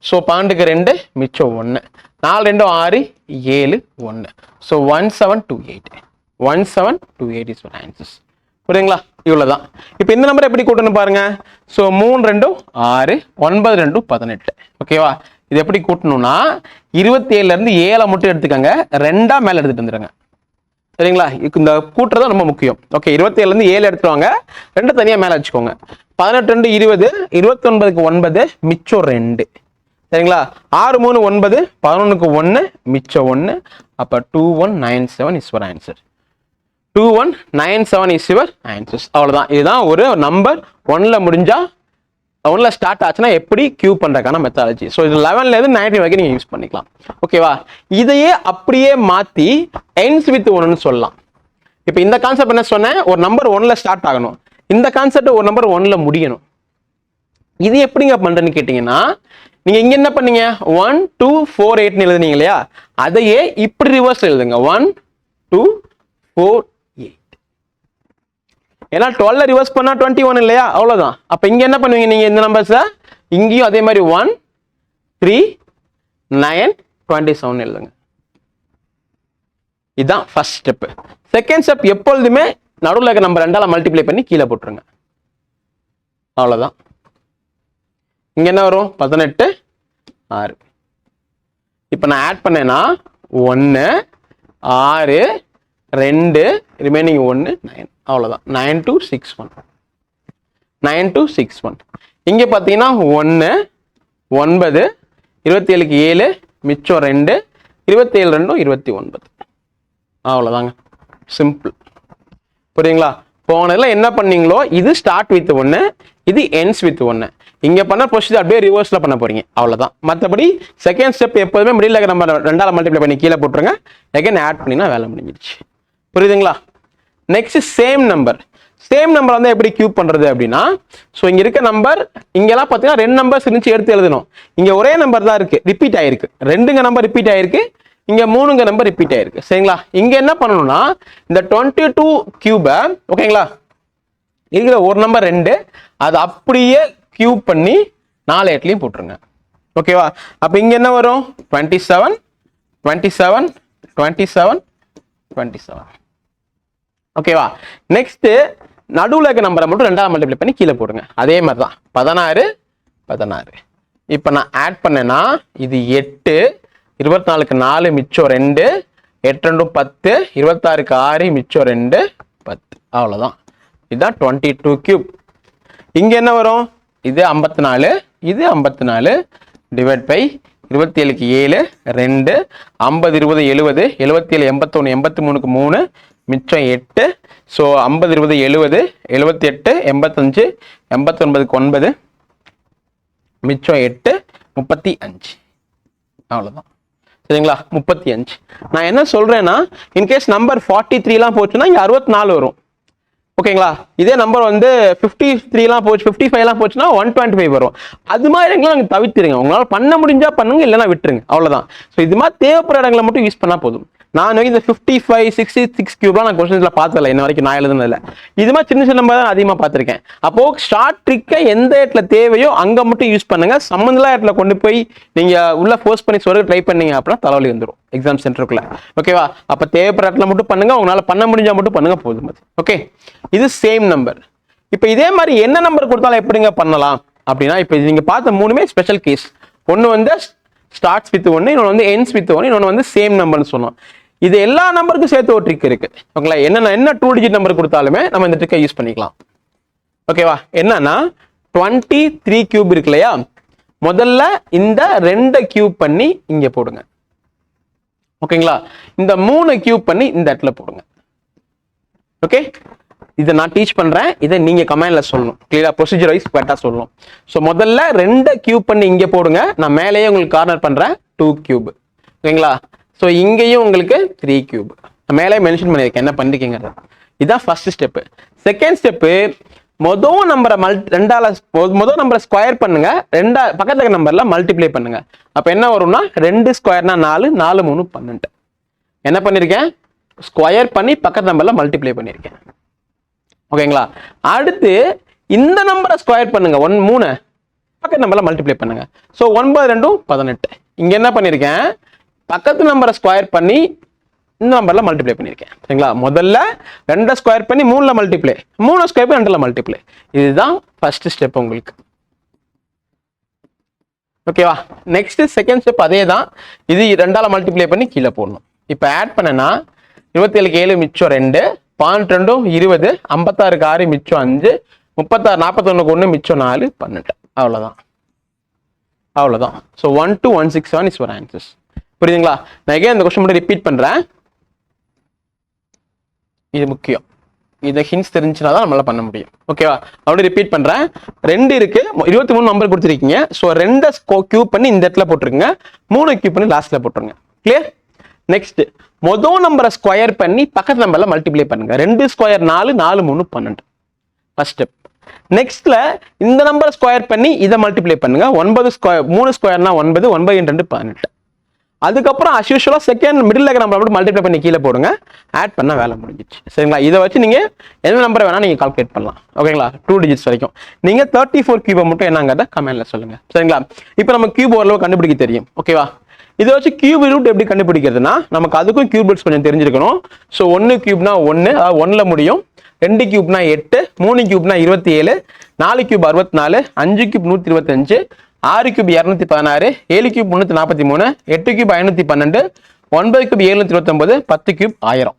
ஸோ 12க்கு 2 மிச்சம் 1. 4 2 6 7 1. ஸோ 1728. 1728 is your answer. புரியுதுங்களா? இவ்வளவுதான். இப்போ இந்த நம்பரை எப்படி கூட்டணும் பாருங்க. ஸோ 3 2 6 9 2 18. ஓகேவா? இது எப்படி கூட்டணும்னா 27ல இருந்து 7 மட்டும் எடுத்துக்கங்க, 2ஆ மேல எடுத்துட்டு வந்துருங்க. சரிங்களா? இந்த கூட்டுறது ரொம்ப முக்கியம். ஓகே, 27ல இருந்து 7 எடுத்துருவாங்க, 2 தனியா மேல வச்சுக்கோங்க. 18 2 20, 29க்கு 9 மிச்சம் 2. சரிங்களா? 6 3 9, 11க்கு 1 மிச்சம் 1. அப்ப 2197 is your answer. 2197 is your answers. அவ்வளவுதான். இதுதான் ஒரு நம்பர் 1ல முடிஞ்சா 1ல ஸ்டார்ட் ஆச்சுன்னா எப்படி கியூப் பண்றதுக்கான மெத்தாலஜி. ஸோ இது 11ல இருந்து 19 வரைக்கும் நீங்க யூஸ் பண்ணிக்கலாம். ஓகேவா? இதையே அப்படியே மாத்தி ends with 1ன்னு சொல்லலாம். இப்போ இந்த கான்செப்ட் என்ன சொன்னேன்? ஒரு நம்பர் 1ல ஸ்டார்ட் ஆகணும், இந்த கான்செப்ட் ஒரு நம்பர் 1ல முடியணும். இது எப்படிங்க பண்றேன்னு கேட்டீங்கன்னா, நீங்க இங்க என்ன பண்ணீங்க? 1 2 4 8 எழுதுனீங்க இல்லையா? அதையே இப்படி ரிவர்ஸ் எழுதுங்க. 1 2 4 8. ஏன்னா 12ல ரிவர்ஸ் பண்ணா 21 இல்லையா? அவ்வளவுதான். அப்ப இங்க என்ன பண்ணுவீங்க நீங்க இந்த நம்பர்ஸை? இங்கேயும் அதே மாதிரி 1 3 9 27 எழுதுங்க. இதுதான் ஃபர்ஸ்ட் ஸ்டெப். செகண்ட் ஸ்டெப் எப்பொழுதுமே நடுவில் இருக்க நம்பர் 2ஆல மல்டிப்ளை பண்ணி கீழே போட்டுருங்க. அவ்வளவுதான். இங்க என்ன வரும்? 18 6. இப்ப நான் ஆட் பண்ணேன்னா 1 6 2 ரிமைனிங் 1 9. அவ்வளவுதான். 9261. 9261. இங்க பாத்தீங்கன்னா 1 9 27க்கு 7 மிச்சம் 2 27 2 29. அவ்வளோதாங்க, சிம்பிள். புரியுங்களா? போனதில் என்ன பண்ணீங்களோ இது ஸ்டார்ட் வித் 1, இது எண்ட்ஸ் வித் 1. இங்கே பண்ண ப்ரொசீஜர் அப்படியே ரிவர்ஸில் பண்ண போறீங்க, அவ்வளோதான். மற்றபடி செகண்ட் ஸ்டெப் எப்போதுமே மிடில் நம்ம 2ஆல் மல்டிப்ளை பண்ணி கீழே போட்டுருங்க. அகைன் ஆட் பண்ணினா வேலை முடிஞ்சிருச்சு. புரியுதுங்களா? நெக்ஸ்ட் சேம் நம்பர் வந்து எப்படி கியூப் பண்றது அப்படின்னா, ஸோ இங்க இருக்க நம்பர் இங்கெல்லாம் பார்த்தீங்கன்னா 2 நம்பர்ஸ் இருந்துச்சு, எடுத்து எழுதணும். இங்க ஒரே நம்பர் தான் இருக்கு, ரிப்பீட் ஆயிருக்கு. 2ங்க நம்பர் ரிப்பீட் ஆயிருக்கு, இங்க 3ங்க நம்பர் ரிப்பீட் ஆயிருக்கு. சரிங்களா? இங்க என்ன பண்ணணும்னா இந்த 22 கியூபை, ஓகேங்களா, இருக்கிற ஒரு நம்பர் 2 அது அப்படியே கியூப் பண்ணி 4 இடத்துலையும் போட்டுருங்க. ஓகேவா? அப்ப இங்க என்ன வரும்? 27 27 27 27. ஓகேவா? நெக்ஸ்ட் நடுவில் இருக்க நம்பரை மட்டும் 2ஆல் மல்டிப்ளை பண்ணி கீழே போடுங்க. அதே மாதிரி தான் 16 16. இப்போ நான் ஆட் பண்ணேன்னா இது 8, 24க்கு 4 மிச்சம் 2, 8 2 10, 26க்கு 6 மிச்சம் 2 10. அவ்வளோதான். இதுதான் 22 கியூப். இங்க என்ன வரும்? இது 54, இது 54 டிவைட் பை 27க்கு 7 2, 50 20 70, 77 81 83க்கு 3 மிச்சம் 8. ஸோ 50 20 70, 78 85 89க்கு 9 மிச்சம் 8 35. அவ்வளோதான். சரிங்களா? 35. நான் என்ன சொல்றேன்னா, இன்கேஸ் நம்பர் 43 போச்சுன்னா இங்க 64 வரும். ஓகேங்களா? இதே நம்பர் வந்து 53 போச்சு, 55 போச்சுன்னா 125 வரும். அது மாதிரி இடங்களை நாங்கள் தவிர்த்துருங்க. உங்களால் பண்ண முடிஞ்சா பண்ணுங்க, இல்லைன்னா விட்டுருங்க, அவ்வளோதான். ஸோ இது மாதிரி தேவைப்படுற இடங்களை மட்டும் யூஸ் பண்ணா போதும். நான் இந்த 55 66 கியூப்லாம் நான் கொஸ்டின்ஸ்ல பார்த்ததில்ல இன்ன வரைக்கும், நான் எழுதுனதில்ல. இது மாதிரி சின்ன சின்ன நம்பர் தான் அதிகமாக பார்த்துருக்கேன். அப்போ ஷார்ட் ட்ரிக்கை எந்த இடத்துல தேவையோ அங்கே மட்டும் யூஸ் பண்ணுங்க. சம்மந்தலா இடத்துல கொண்டு போய் நீங்க உள்ள ஃபோர்ஸ் பண்ணி சொல்ல ட்ரை பண்ணீங்க அப்படின்னா தலைவலி வந்துடும் எக்ஸாம் சென்டருக்குள்ள. ஓகேவா? அப்போ தேவைப்படுற இடத்துல மட்டும் பண்ணுங்க, உங்களால பண்ண முடிஞ்சா மட்டும் பண்ணுங்க, போதும். ஓகே, இது சேம் நம்பர். இப்போ இதே மாதிரி என்ன நம்பர் கொடுத்தாலும் எப்படிங்க பண்ணலாம் அப்படின்னா, இப்போ நீங்க பார்த்த 3மே ஸ்பெஷல் கேஸ். ஒன்று வந்து ஸ்டார்ட்ஸ் வித் 1, இன்னொன்று வந்து எண்ட்ஸ் வித் 1, இன்னொன்று வந்து சேம் நம்பர்னு சொன்னோம். இது எல்லா நம்பருக்கும் சேர்த்து ஒரு ட்ரிக் இருக்கு. ஓகேங்களா? என்ன 2 டிஜிட் நம்பர் கொடுத்தாலுமே நம்ம இந்த ட்ரிக்கை யூஸ் பண்ணிக்கலாம். ஓகேவா? என்னன்னா 23 கியூப் இருக்கு இல்லையா, முதல்ல இந்த 2 கியூப் பண்ணி இங்க போடுங்க. ஓகேங்களா? இந்த 3 கியூப் பண்ணி இந்த இடத்துல போடுங்க. ஓகே, இதை நான் டீச் பண்றேன், இதை நீங்க கமெண்ட்ல சொல்லணும். கிளியரா ப்ரொசீஜர் வைஸ் கரெக்டா சொல்லணும். ஸோ முதல்ல 2 கியூப் பண்ணி இங்க போடுங்க. நான் மேலேயே உங்களுக்கு கார்னர் பண்றேன் 2 கியூப். ஓகேங்களா? ஸோ இங்கேயும் உங்களுக்கு 3 கியூப் மேலே மென்ஷன் பண்ணியிருக்கேன், என்ன பண்ணிருக்கீங்க. இதுதான் ஃபர்ஸ்ட் ஸ்டெப்பு. செகண்ட் ஸ்டெப்பு, மொதல் நம்பரை முதல் நம்பரை ஸ்கொயர் பண்ணுங்க, பக்கத்துல இருக்க நம்பர்ல மல்டிப்ளை பண்ணுங்க. அப்ப என்ன வரும்னா 2 ஸ்கொயர்னா 4, 4 3 12. என்ன பண்ணிருக்கேன்? ஸ்கொயர் பண்ணி பக்கத்து நம்பர்ல மல்டிப்ளை பண்ணிருக்கேன். ஓகேங்களா? அடுத்து இந்த நம்பரை ஸ்கொயர் பண்ணுங்க, 1 3 பக்கத்து நம்பர்ல மல்டிப்ளை பண்ணுங்க. ஸோ 9 2 18. இங்க என்ன பண்ணிருக்கேன்? பக்கத்து நம்பரை ஸ்கொயர் பண்ணி இந்த நம்பர்ல மல்டிப்ளை பண்ணிருக்கேன். சரிங்களா? முதல்ல 2 ஸ்கொயர் பண்ணி 3ல மல்டிப்ளை, 3 ஸ்கொயர் பண்ணி 2ல மல்டிப்ளை. இதுதான் ஃபர்ஸ்ட் ஸ்டெப் உங்களுக்கு. ஓகேவா? நெக்ஸ்ட் செகண்ட் ஸ்டெப் அதே தான். இது 2ஆல மல்டிப்ளை பண்ணி கீழே போடணும். இப்போ ஆட் பண்ணனா 27க்கு 7 மிச்சம் 2, 12 20, 56க்கு 6 மிச்சம் 5, 36 41க்கு 1 மிச்சம் 4 12. அவ்வளவுதான். So 12167 is your answers. புரியுதுங்களா? நான் இந்த கொஸ்டின் மட்டும் ரிப்பீட் பண்றேன், இது முக்கியம். இதை ஹிண்ட்ஸ் தெரிஞ்சுனா தான் நம்மளால பண்ண முடியும். ஓகேவா? அப்படி ரிப்பீட் பண்றேன். 2 இருக்கு, 23 நம்பர் கொடுத்துருக்கீங்க. ஸோ 2 கியூப் பண்ணி இந்த இடத்துல போட்டுருங்க, 3 கியூப் பண்ணி லாஸ்ட்ல போட்டுருங்க. கிளியர்? நெக்ஸ்ட், மொதல் நம்பரை ஸ்கொயர் பண்ணி பக்கத்து நம்பர்ல மல்டிப்ளை பண்ணுங்க. 2 ஸ்கொயர் 4, 4 3 12. First step. நெக்ஸ்ட்ல இந்த நம்பரை ஸ்கொயர் பண்ணி இதை மல்டிப்ளை பண்ணுங்க. 9 ஸ்கொயர் 3 ஸ்கொயர்னா 9, 9 2 18. அதுக்கப்புறம் அஸ்யூஷுவலா செகண்ட் மிடில் இருக்க நம்பரை மட்டும் மல்டிப்ளை பண்ணி கீழே போடுங்க. ஆட் பண்ண வேலை முடிஞ்சிச்சு. சரிங்களா? இதை வச்சு நீங்க என்ன நம்பர் வேணா நீங்க கால்குலேட் பண்ணலாம். ஓகேங்களா? 2 டிஜிட்ஸ் வரைக்கும். நீங்க 34 கியூபை மட்டும் என்னங்கிறத கமெண்ட்ல சொல்லுங்க. சரிங்களா? இப்போ நம்ம கியூப் ஓரளவு கண்டுபிடிக்க தெரியும். ஓகேவா? இதை வச்சு கியூப் ரூட் எப்படி கண்டுபிடிக்கிறதுனா, நமக்கு அதுக்கும் கியூப் ரூட்ஸ் கொஞ்சம் தெரிஞ்சிருக்கணும். ஸோ 1 கியூப்னா 1, அதாவது 1ல முடியும். 2 கியூப்னா 8, 3 கியூப்னா 27, 4 cube 64, 5 cube 125, 6 cube 216, 7 cube 343, 8 cube 512, 9 cube 729, 10 cube 1000.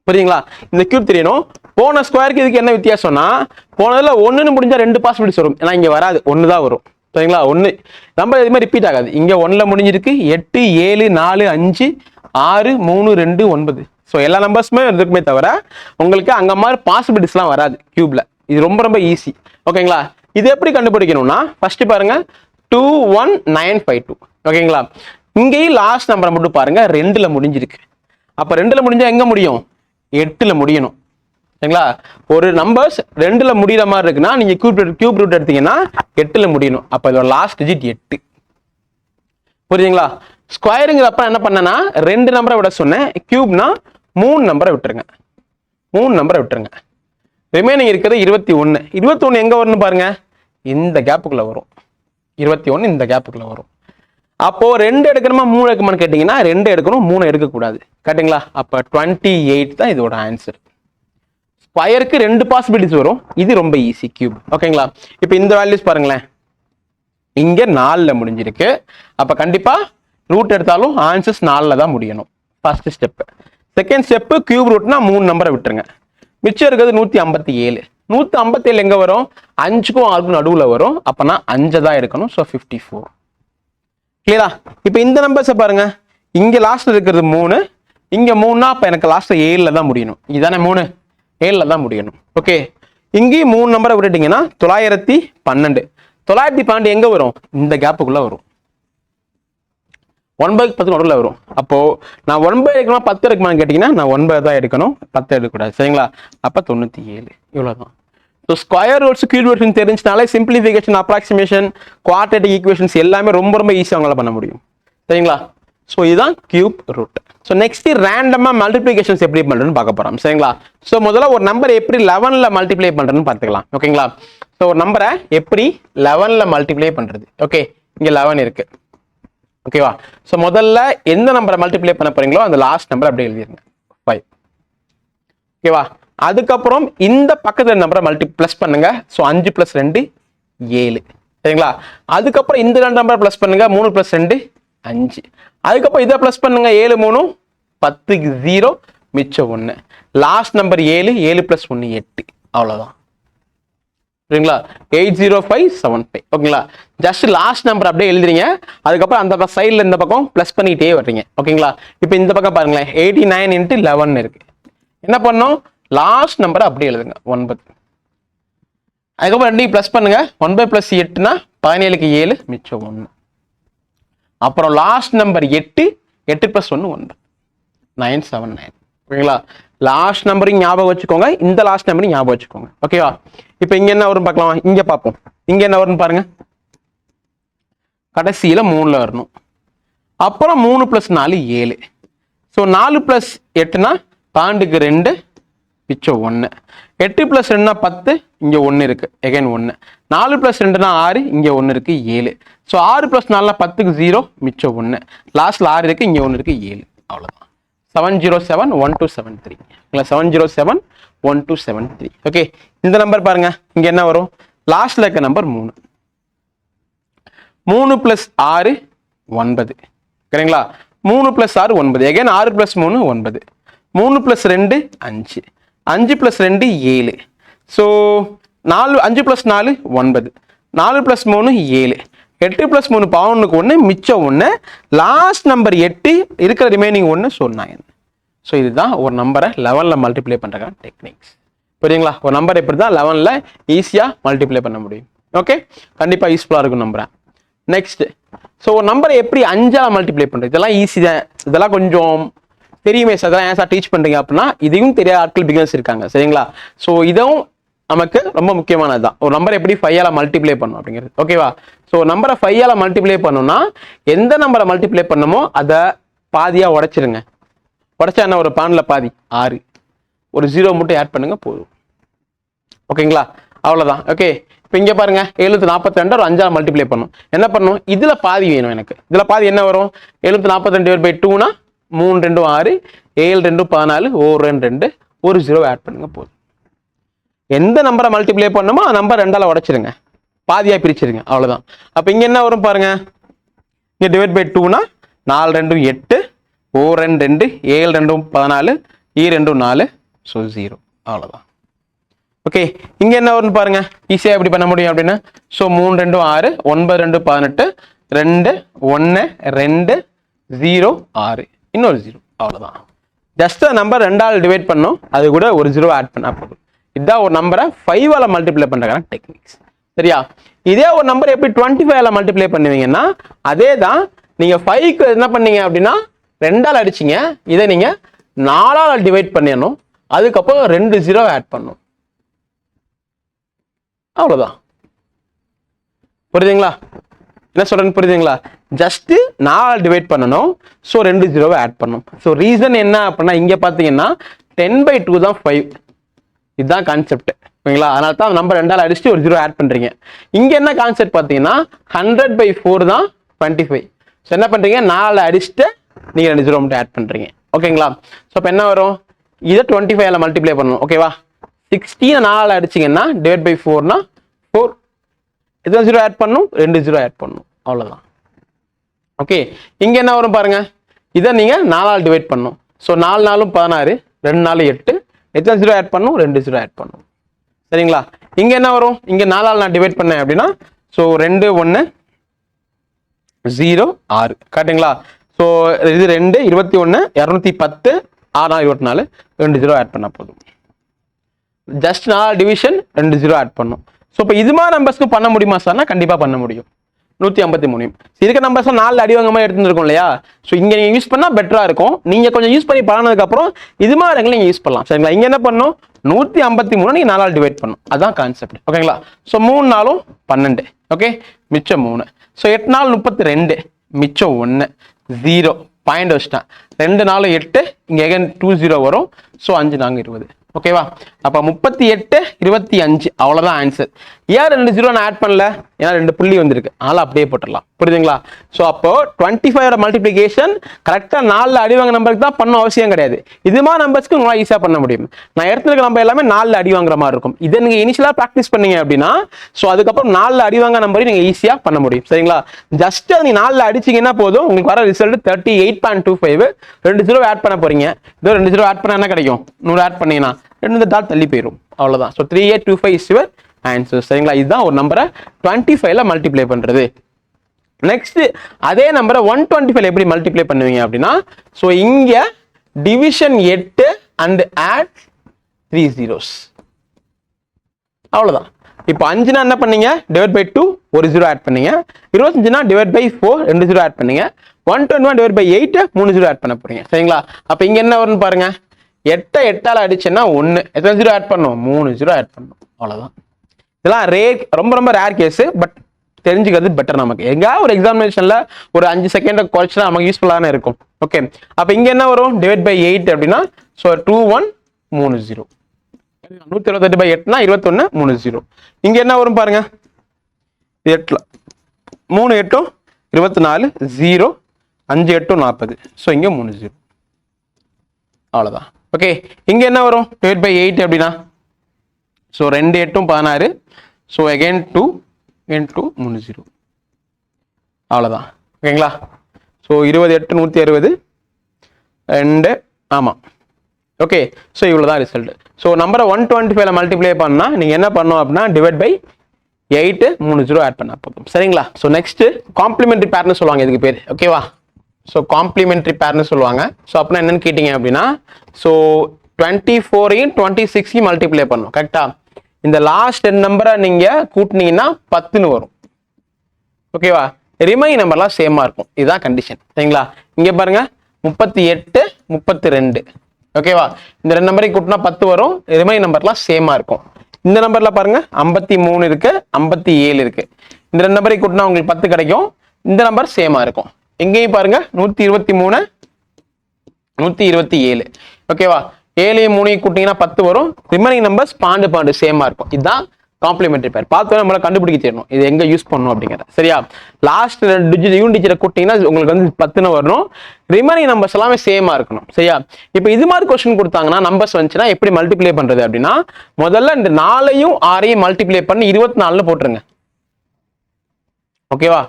புரியுங்களா? இந்த கியூப் தெரியணும். போன ஸ்கொயருக்கு இதுக்கு என்ன வித்தியாசம்னா, போனதுல 1ன்னு முடிஞ்சா 2 பாசிபிலிட்டிஸ் வரும். ஏன்னா இங்க வராது, 1 தான் வரும். சரிங்களா? 1 நம்பர் எதுவுமே ரிப்பீட் ஆகாது. இங்க 1ல முடிஞ்சிருக்கு, 8 7 4 5 6 3 2 9. ஸோ எல்லா நம்பர்ஸுமே இருக்குமே தவிர உங்களுக்கு அங்கே மாதிரி பாசிபிலிட்டிஸ்லாம் வராது கியூப்ல. இது ரொம்ப ரொம்ப ஈஸி. ஓகேங்களா? இது எப்படி கண்டுபிடிக்கணும்னா ஃபர்ஸ்ட் பாருங்க 21952. ஓகேங்களா? இங்கேயும் லாஸ்ட் நம்பரை மட்டும் பாருங்க 2ல முடிஞ்சிருக்கு. அப்போ 2ல முடிஞ்சா எங்க முடியும்? 8ல முடியணும். சரிங்களா? ஒரு நம்பர்ஸ் 2ல முடிகிற மாதிரி இருக்குன்னா நீங்க கியூப் ரூட் எடுத்தீங்கன்னா 8ல முடியணும். அப்போ இதோட லாஸ்ட் டிஜிட் 8. புரியுதுங்களா? ஸ்கொயருங்கிறப்ப என்ன பண்ணனா 2 நம்பரை விட சொன்னேன். கியூப்னா 3 நம்பரை விட்டுருங்க. 3 நம்பரை விட்டுருங்க. ரிமைனிங் இருக்கிறது 21. 21 எங்க வரும்னு பாருங்க, இந்த கேப்புக்குள்ள வரும். 21 இந்த கேப்புக்குள்ள வரும். அப்போ 2 எடுக்கணுமா 3 எடுக்கணுமான்னு கேட்டீங்கன்னா 2 எடுக்கணும், 3 எடுக்கக்கூடாது. கரெக்டுங்களா? அப்போ 28 தான் இதோட ஆன்சர். ஸ்கொயருக்கு 2 பாசிபிலிட்டிஸ் வரும். இது ரொம்ப ஈஸி கியூப். ஓகேங்களா? இப்போ இந்த வேல்யூஸ் பாருங்களேன், இங்க 4ல முடிஞ்சிருக்கு. அப்ப கண்டிப்பா ரூட் எடுத்தாலும் ஆன்சர்ஸ் 4ல தான் முடியணும். First step. Second step cube ரூட்னா 3 நம்பரை விட்டுருங்க. மிச்சம் இருக்கிறது 157. 157 எங்க வரும்? 5க்கும் 6க்கும் நடுவுல வரும். அப்பனா 5 தான் எடுக்கணும். ஸோ 54. கிளியரா? இப்போ இந்த நம்பர்ஸை பாருங்க, இங்க லாஸ்ட்ல இருக்கிறது 3, இங்க 3னா அப்ப எனக்கு லாஸ்ட்ல 7ல தான் முடியணும். இதுதானே 3, 7ல தான் முடியணும். ஓகே, இங்கேயும் 3 நம்பரை விட்டுட்டீங்கன்னா 912. 912 எங்க வரும்? இந்த கேப்புக்குள்ள வரும். 9 நடுவில் வரும். அப்போ நான் 9 எடுக்கணுமா 10 எடுக்கணுமான்னு கேட்டீங்கன்னா நான் 9 தான் எடுக்கணும், 10 எடுக்கக்கூடாது. சரிங்களா? அப்ப 97. இவ்வளவுதான். So square roots cube roots தெரிஞ்சினாலே சிம்பிளிஃபிகேஷன், அப்ராக்சிமேஷன், குவாட்ரேட்டிக் ஈக்குவேஷன்ஸ் எல்லாமே ரொம்ப ரொம்ப ஈஸியாக அவங்களால பண்ண முடியும். சரிங்களா? ஸோ இதுதான் கியூப் ரூட். ஸோ நெக்ஸ்ட் ரேண்டமா மல்டிப்ளிகேஷன்ஸ் எப்படி பண்றதுன்னு பார்க்க போறோம். சரிங்களா? ஸோ முதல்ல ஒரு நம்பர் எப்படி 11ல மல்டிப்ளை பண்றதுன்னு பார்த்துக்கலாம். ஓகேங்களா? ஸோ ஒரு நம்பரை எப்படி 11ல மல்டிப்ளை பண்றது. ஓகே, இங்க 11 இருக்கு. ஓகேவா? ஸோ முதல்ல எந்த நம்பரை மல்டிப்ளை பண்ண போறீங்களோ அந்த லாஸ்ட் நம்பர் அப்படியே எழுதிருங்க, 5. ஓகேவா? அதுக்கப்புறம் இந்த பக்கத்துல நம்பரை பிளஸ் பண்ணுங்க. ஸோ 5 + 2 7. சரிங்களா? அதுக்கப்புறம் இந்த 2 நம்பரை பிளஸ் பண்ணுங்க. 3 + 2 5. அதுக்கப்புறம் இதை பிளஸ் பண்ணுங்க. 7 3 10 0 மிச்சம் 1. Last number 7, 7 + 1 8. அவ்வளவுதான். சரிங்களா? 80575. ஓகேங்களா? ஜஸ்ட் லாஸ்ட் நம்பர் அப்படியே எழுதுறீங்க. அதுக்கப்புறம் அந்த சைட்ல இந்த பக்கம் பிளஸ் பண்ணிட்டே வர்றீங்க. ஓகேங்களா? இப்போ இந்த பக்கம் பாருங்களேன், 89 × 11 இருக்கு. என்ன பண்ணும்? லாஸ்ட் நம்பரை அப்படியே எழுதுங்க, 9. அதுக்கப்புறம் 2 பிளஸ் பண்ணுங்க. 9 + 8 17க்கு 7 மிச்சம் 1. அப்புறம் லாஸ்ட் நம்பர் 8, 8 + 1 9, 979. ஓகேங்களா? லாஸ்ட் நம்பரையும் ஞாபகம் வச்சுக்கோங்க, இந்த லாஸ்ட் நம்பரையும் ஞாபகம் வச்சுக்கோங்க. ஓகேவா? இப்போ இங்க என்ன வரும் பார்க்கலாம். இங்க பார்ப்போம். இங்க என்ன வரும்னு பாருங்க, கடைசியில 3ல வரணும். அப்புறம் 3 + 4 7. ஸோ 4 + 8 12க்கு 2 மிச்சம் 1. 8 + 2 10, இங்க 1 இருக்கு, எகைன் 1. 4 + 2 6, இங்க 1 இருக்கு, 7. ஸோ 6 + 4 10க்கு 0 மிச்சம் 1. லாஸ்ட்ல 6 இருக்கு, இங்க 1 இருக்கு, 7. அவ்வளவுதான். 7071273. 7071273. ஓகே, இந்த நம்பர் பாருங்க, இங்க என்ன வரும்? லாஸ்ட்ல இருக்க நம்பர் 3. 3 + 6 9. சரிங்களா? 3 + 6 9. எகைன் 6 + 3 9. 3 + 2 5. 5 + 2 7. ஸோ 5 + 4 9. 4 + 3 7. 8 + 3 11க்கு 1 மிச்சம் 1. லாஸ்ட் நம்பர் 8, இருக்கிற ரிமைனிங் 1. ஸோ 9. ஸோ இதுதான் ஒரு நம்பரை 11ல மல்டிப்ளை பண்றதுக்கான டெக்னிக்ஸ். புரியுங்களா? ஒரு நம்பர் எப்படி தான் 11ல ஈஸியா மல்டிப்ளை பண்ண முடியும். ஓகே, கண்டிப்பா யூஸ்ஃபுல்லா இருக்கும் நம்புறேன். நெக்ஸ்ட், ஸோ ஒரு நம்பரை எப்படி 5ஆல மல்டிப்ளை பண்றது, இதெல்லாம் ஈஸி தான். இதெல்லாம் கொஞ்சம் தெரியுமே சார், அதெல்லாம் ஏன் சார் டீச் பண்றீங்க அப்படின்னா, இதையும் தெரியாத ஆட்கள் பிகினர்ஸ் இருக்காங்க. சரிங்களா? ஸோ இதுவும் நமக்கு ரொம்ப முக்கியமானது தான். ஒரு நம்பர் எப்படி 5ஆல மல்டிப்ளை பண்ணும் அப்படிங்கிறது. ஓகேவா? ஸோ நம்பரை 5ஆல மல்டிப்ளை பண்ணணும்னா எந்த நம்பரை மல்டிப்ளை பண்ணணுமோ அதை பாதியா உடைச்சிருங்க. உடைச்சா என்ன ஒரு 12ல பாதி 6. ஒரு 0 மட்டும் ஆட் பண்ணுங்க போதும். ஓகேங்களா? அவ்வளவுதான். ஓகே, இப்போ இங்க பாருங்க, 742 ஒரு 5ஆல மல்டிப்ளை பண்ணும். என்ன பண்ணும்? இதுல பாதி வேணும் எனக்கு. இதுல பாதி என்ன வரும்? 742/2 3 2 6, 7 2 14, 1 2, ஒரு 0 ஆட் பண்ணுங்க போதும். எந்த நம்பரை மல்டிப்ளை பண்ணுமோ அந்த நம்பர் 2ஆல உடைச்சிருங்க, பாதியா பிரிச்சிருங்க. அவ்வளவுதான். அப்ப இங்க என்ன வரும் பாருங்க, இங்க /2 4 2 8, 1 2, 7 2 14, 2 4, ஸோ 0. அவ்வளவுதான். ஓகே, இங்க என்ன வரும்னு பாருங்க, ஈஸியா எப்படி பண்ண முடியும் அப்படின்னா, ஸோ 3 2 6, 9 2 18, 2 1 2 0 6, இன்னொரு 0. அவ்வளவுதான். ஜஸ்ட் நம்பர் 2ஆல் டிவைட் பண்ணோம், அது கூட ஒரு 0 ஆட் பண்ணா போதும். இதுதான் ஒரு நம்பரை 5ஆல் மல்டிப்ளை பண்றதுக்கான டெக்னிக்ஸ். சரியா? இதே ஒரு நம்பர் எப்படி 25ஆல் மல்டிப்ளை பண்ணுவீங்கன்னா அதே தான். நீங்க 5க்கு என்ன பண்ணீங்க அப்படின்னா 2ஆல் அடிச்சீங்க, இதை நீங்க 4ஆல் டிவைட் பண்ணிடணும், அதுக்கப்புறம் 2 0 ஆட் பண்ணணும். அவ்வளவுதான். புரியுதுங்களா? என்ன சொல்றேன்னு புரியுதுங்களா? ஜஸ்ட் 4ஆல் டிவைட் பண்ணணும், ஸோ 2 0 ஆட் பண்ணணும். ஸோ ரீசன் என்ன அப்படின்னா இங்க பாத்தீங்கன்னா 10/2 தான் 5. இதுதான் கான்செப்ட். ஓகேங்களா? அதனால தான் நம்பர் 2ஆல் அடிச்சுட்டு ஒரு 0 ஆட் பண்றீங்க. இங்க என்ன கான்செப்ட் பாத்தீங்கன்னா 100/4 தான் 25. ஸோ என்ன பண்றீங்க, 4ஆல் அடிச்சுட்டு நீங்க 2 0 மட்டும் ஆட் பண்றீங்க. ஓகேங்களா? ஸோ இப்போ என்ன வரும், இதை 25ஆல் மல்டிப்ளை பண்ணணும். ஓகேவா? 16 4ஆல் அடிச்சீங்கன்னா டிவைட் பை 4னா 4. எத்தனை 0 ஆட் பண்ணணும், 2 0 ஆட் பண்ணணும். அவ்வளவுதான். ஓகே, இங்க என்ன வரும் பாருங்க, இதை நீங்க 4ஆல் டிவைட் பண்ணணும். ஸோ 4 4 16, 2 4 8. எத்தனை 0 ஆட் பண்ணணும், 2 0 ஆட் பண்ணணும். சரிங்களா? இங்க என்ன வரும், இங்க 4ஆல் நான் டிவைட் பண்ணேன் அப்படின்னா ஸோ 2 1 0 6. கரெக்டுங்களா? ஸோ இது 2 21 210 6 24, 2 0 ஆட் பண்ணா போதும். ஜஸ்ட் 4 டிவிஷன் 2 0 ஆட் பண்ணும். ஸோ இப்போ இது மாதிரி நம்பர்ஸ்க்கு பண்ண முடியுமா சார்னா கண்டிப்பா பண்ண முடியும். 153. இருக்க நம்பர்ஸ் 4 அடி வாங்க மாதிரி எடுத்துருக்கும் இல்லையா? ஸோ இங்க நீங்க யூஸ் பண்ணா பெட்டரா இருக்கும். நீங்க கொஞ்சம் யூஸ் பண்ணி பழனதுக்கு அப்புறம் இது மாதிரி நீங்க யூஸ் பண்ணலாம். சரிங்களா? இங்க என்ன பண்ணும், 153 நீங்க 4ஆல் டிவைட் பண்ணும். அதான் கான்செப்ட். ஓகேங்களா? ஸோ 3 4 12. ஓகே, மிச்சம் 3. ஸோ 8 4 32, மிச்சம் 1 0. பாயிண்ட் வச்சுட்டேன். 2 4 8, இங்க அகைன் 2 0 வரும். ஸோ 5 4 20. ஓகேவா? அப்ப 38 25. அவ்வளவுதான் ஆன்சர். ஏன் 2 0 நான் ஆட் பண்ணல, ஏன்னா 2 புள்ளி வந்திருக்கு, அதனால அப்படியே போட்டுடலாம். புரியுதுங்களா? ஸோ அப்போ 25 மல்டிபிளிகேஷன் கரெக்டா 4 அடிவாங்க நம்பருக்கு தான் பண்ண அவசியம் கிடையாது. இது மாதிரி நம்பர்ஸ்க்கு உங்களால் ஈஸியா பண்ண முடியும். நான் எடுத்துருக்க நம்பர் எல்லாமே 4 அடி வாங்குற மாதிரி இருக்கும். இதை நீங்க இனிஷியலா ப்ராக்டிஸ் பண்ணீங்க அப்படின்னா ஸோ அதுக்கப்புறம் 4 அடி வாங்க நம்பரையும் நீங்க ஈஸியா பண்ண முடியும். சரிங்களா? ஜஸ்ட் நீ 4 அடிச்சீங்கன்னா போதும், உங்களுக்கு வர ரிசல்ட் 38.25. 2 0 ஆட் பண்ண போறீங்க. இதோ 2 0 ஆட் பண்ணா என்ன கிடைக்கும், 100 ஆட் பண்ணீங்கன்னா 2 டாட் தள்ளி போயிடும். அவ்வளவுதான். So 3825 is your answer. சரிங்களா? இதுதான் ஒரு நம்பரை 25ல மல்டிப்ளை பண்றது. நெக்ஸ்ட் அதே நம்பரை 125 எப்படி மல்டிப்ளை பண்ணுவீங்க அப்படின்னா ஸோ இங்க டிவிஷன் 8 அண்ட் ஆட் 3 zeros. அவ்வளவுதான். இப்போ 5னா என்ன பண்ணீங்க, டிவைட் பை 2 ஒரு 0 ஆட் பண்ணீங்க. 25னா டிவைட் பை 4 2 0 ஆட் பண்ணீங்க. 121 டிவைட் பை 8 3 0 ஆட் பண்ண போறீங்க. சரிங்களா? அப்ப இங்க என்ன வரும்னு பாருங்க, 8 8ஆல் அடிச்சேன்னா 1. எத்தனை 0 ஆட் பண்ணும், 3 0 ஆட் பண்ணும். அவ்வளவுதான். இதெல்லாம் ரேர், ரொம்ப ரொம்ப ரேர் கேஸ். பட் தெரிஞ்சுக்கிறது பெட்டர். நமக்கு எங்க ஒரு எக்ஸாமினேஷன்ல ஒரு 5 செகண்ட் குறைச்சா நமக்கு யூஸ்ஃபுல்லான இருக்கும். ஓகே, அப்ப இங்க என்ன வரும், டிவைட் பை 8 அப்படின்னா ஸோ 2 1 3 0. 128 பை 8னா 21 3 0. இங்க என்ன வரும் பாருங்க, 8 3 8 24 0 5 8 40. ஸோ இங்க 3 0. அவ்வளவுதான். ஓகே, இங்க என்ன வரும், டிவைட் பை 8 அப்படின்னா ஸோ 2 8 16. So again 2 3 0. அவ்வளவுதான். ஓகேங்களா? ஸோ 28 160 2. ஆமா. ஓகே, ஸோ இவ்வளவுதான் ரிசல்ட். ஸோ நம்பரை 125ல மல்டிப்ளை பண்ணா நீங்க என்ன பண்ணணும் அப்படின்னா டிவைட் பை 8 3 0 ஆட் பண்ணா போதும். சரிங்களா? ஸோ நெக்ஸ்ட் காம்ப்ளிமெண்டரி பேர்னு சொல்லுவாங்க இதுக்கு பேர். ஓகேவா? ஸோ காம்ப்ளிமெண்டரி பேர்னு சொல்லுவாங்க. ஸோ அப்படின்னா என்னன்னு கேட்டீங்க அப்படின்னா ஸோ 24 26 மல்டிப்ளை பண்ணும். கரெக்டா? இந்த லாஸ்ட் நம்பரை நீங்க கூட்டினீங்கன்னா 10ன்னு வரும். ஓகேவா? ரிமைனிங் நம்பர்லாம் சேமா இருக்கும். இதுதான் கண்டிஷன். சரிங்களா? இங்க பாருங்க 38 32. ஓகேவா? இந்த 2 நம்பரையும் கூட்டினா 10 வரும். ரிமைனிங் நம்பர்லாம் சேமா இருக்கும். இந்த நம்பர்ல பாருங்க 53 இருக்கு, 57 இருக்கு. இந்த 2 நம்பரையும் கூட்டினா உங்களுக்கு 10 கிடைக்கும். இந்த நம்பர் சேமா இருக்கும். எங்கேயும் பாருங்க 123 127. ஓகேவா? 7 3 கூட்டிங்கன்னா 10 வரும். ரிமைனிங் நம்பர்ஸ் பாண்டு சேமா இருக்கும். இதுதான் காம்ப்ளிமெண்டரி பேர். பார்த்தோம் நம்மள கண்டுபிடிக்க தெரியணும் இது எங்க யூஸ் பண்ணணும் அப்படிங்கிறத. சரியா? லாஸ்ட் யூனிட் டிஜிட்டை கூட்டிங்கன்னா உங்களுக்கு வந்து 10ன்னு வரணும். ரிமைனிங் நம்பர்ஸ் எல்லாமே சேமா இருக்கணும். சரியா? இப்போ இது மாதிரி கொஸ்டின் கொடுத்தாங்கன்னா நம்பர்ஸ் வந்துச்சுன்னா எப்படி மல்டிப்ளை பண்றது அப்படின்னா முதல்ல இந்த 4ஐயும் 6ஐயும் மல்டிப்ளை பண்ணி 24ன்னு போட்டுருங்க. ஓகேவா?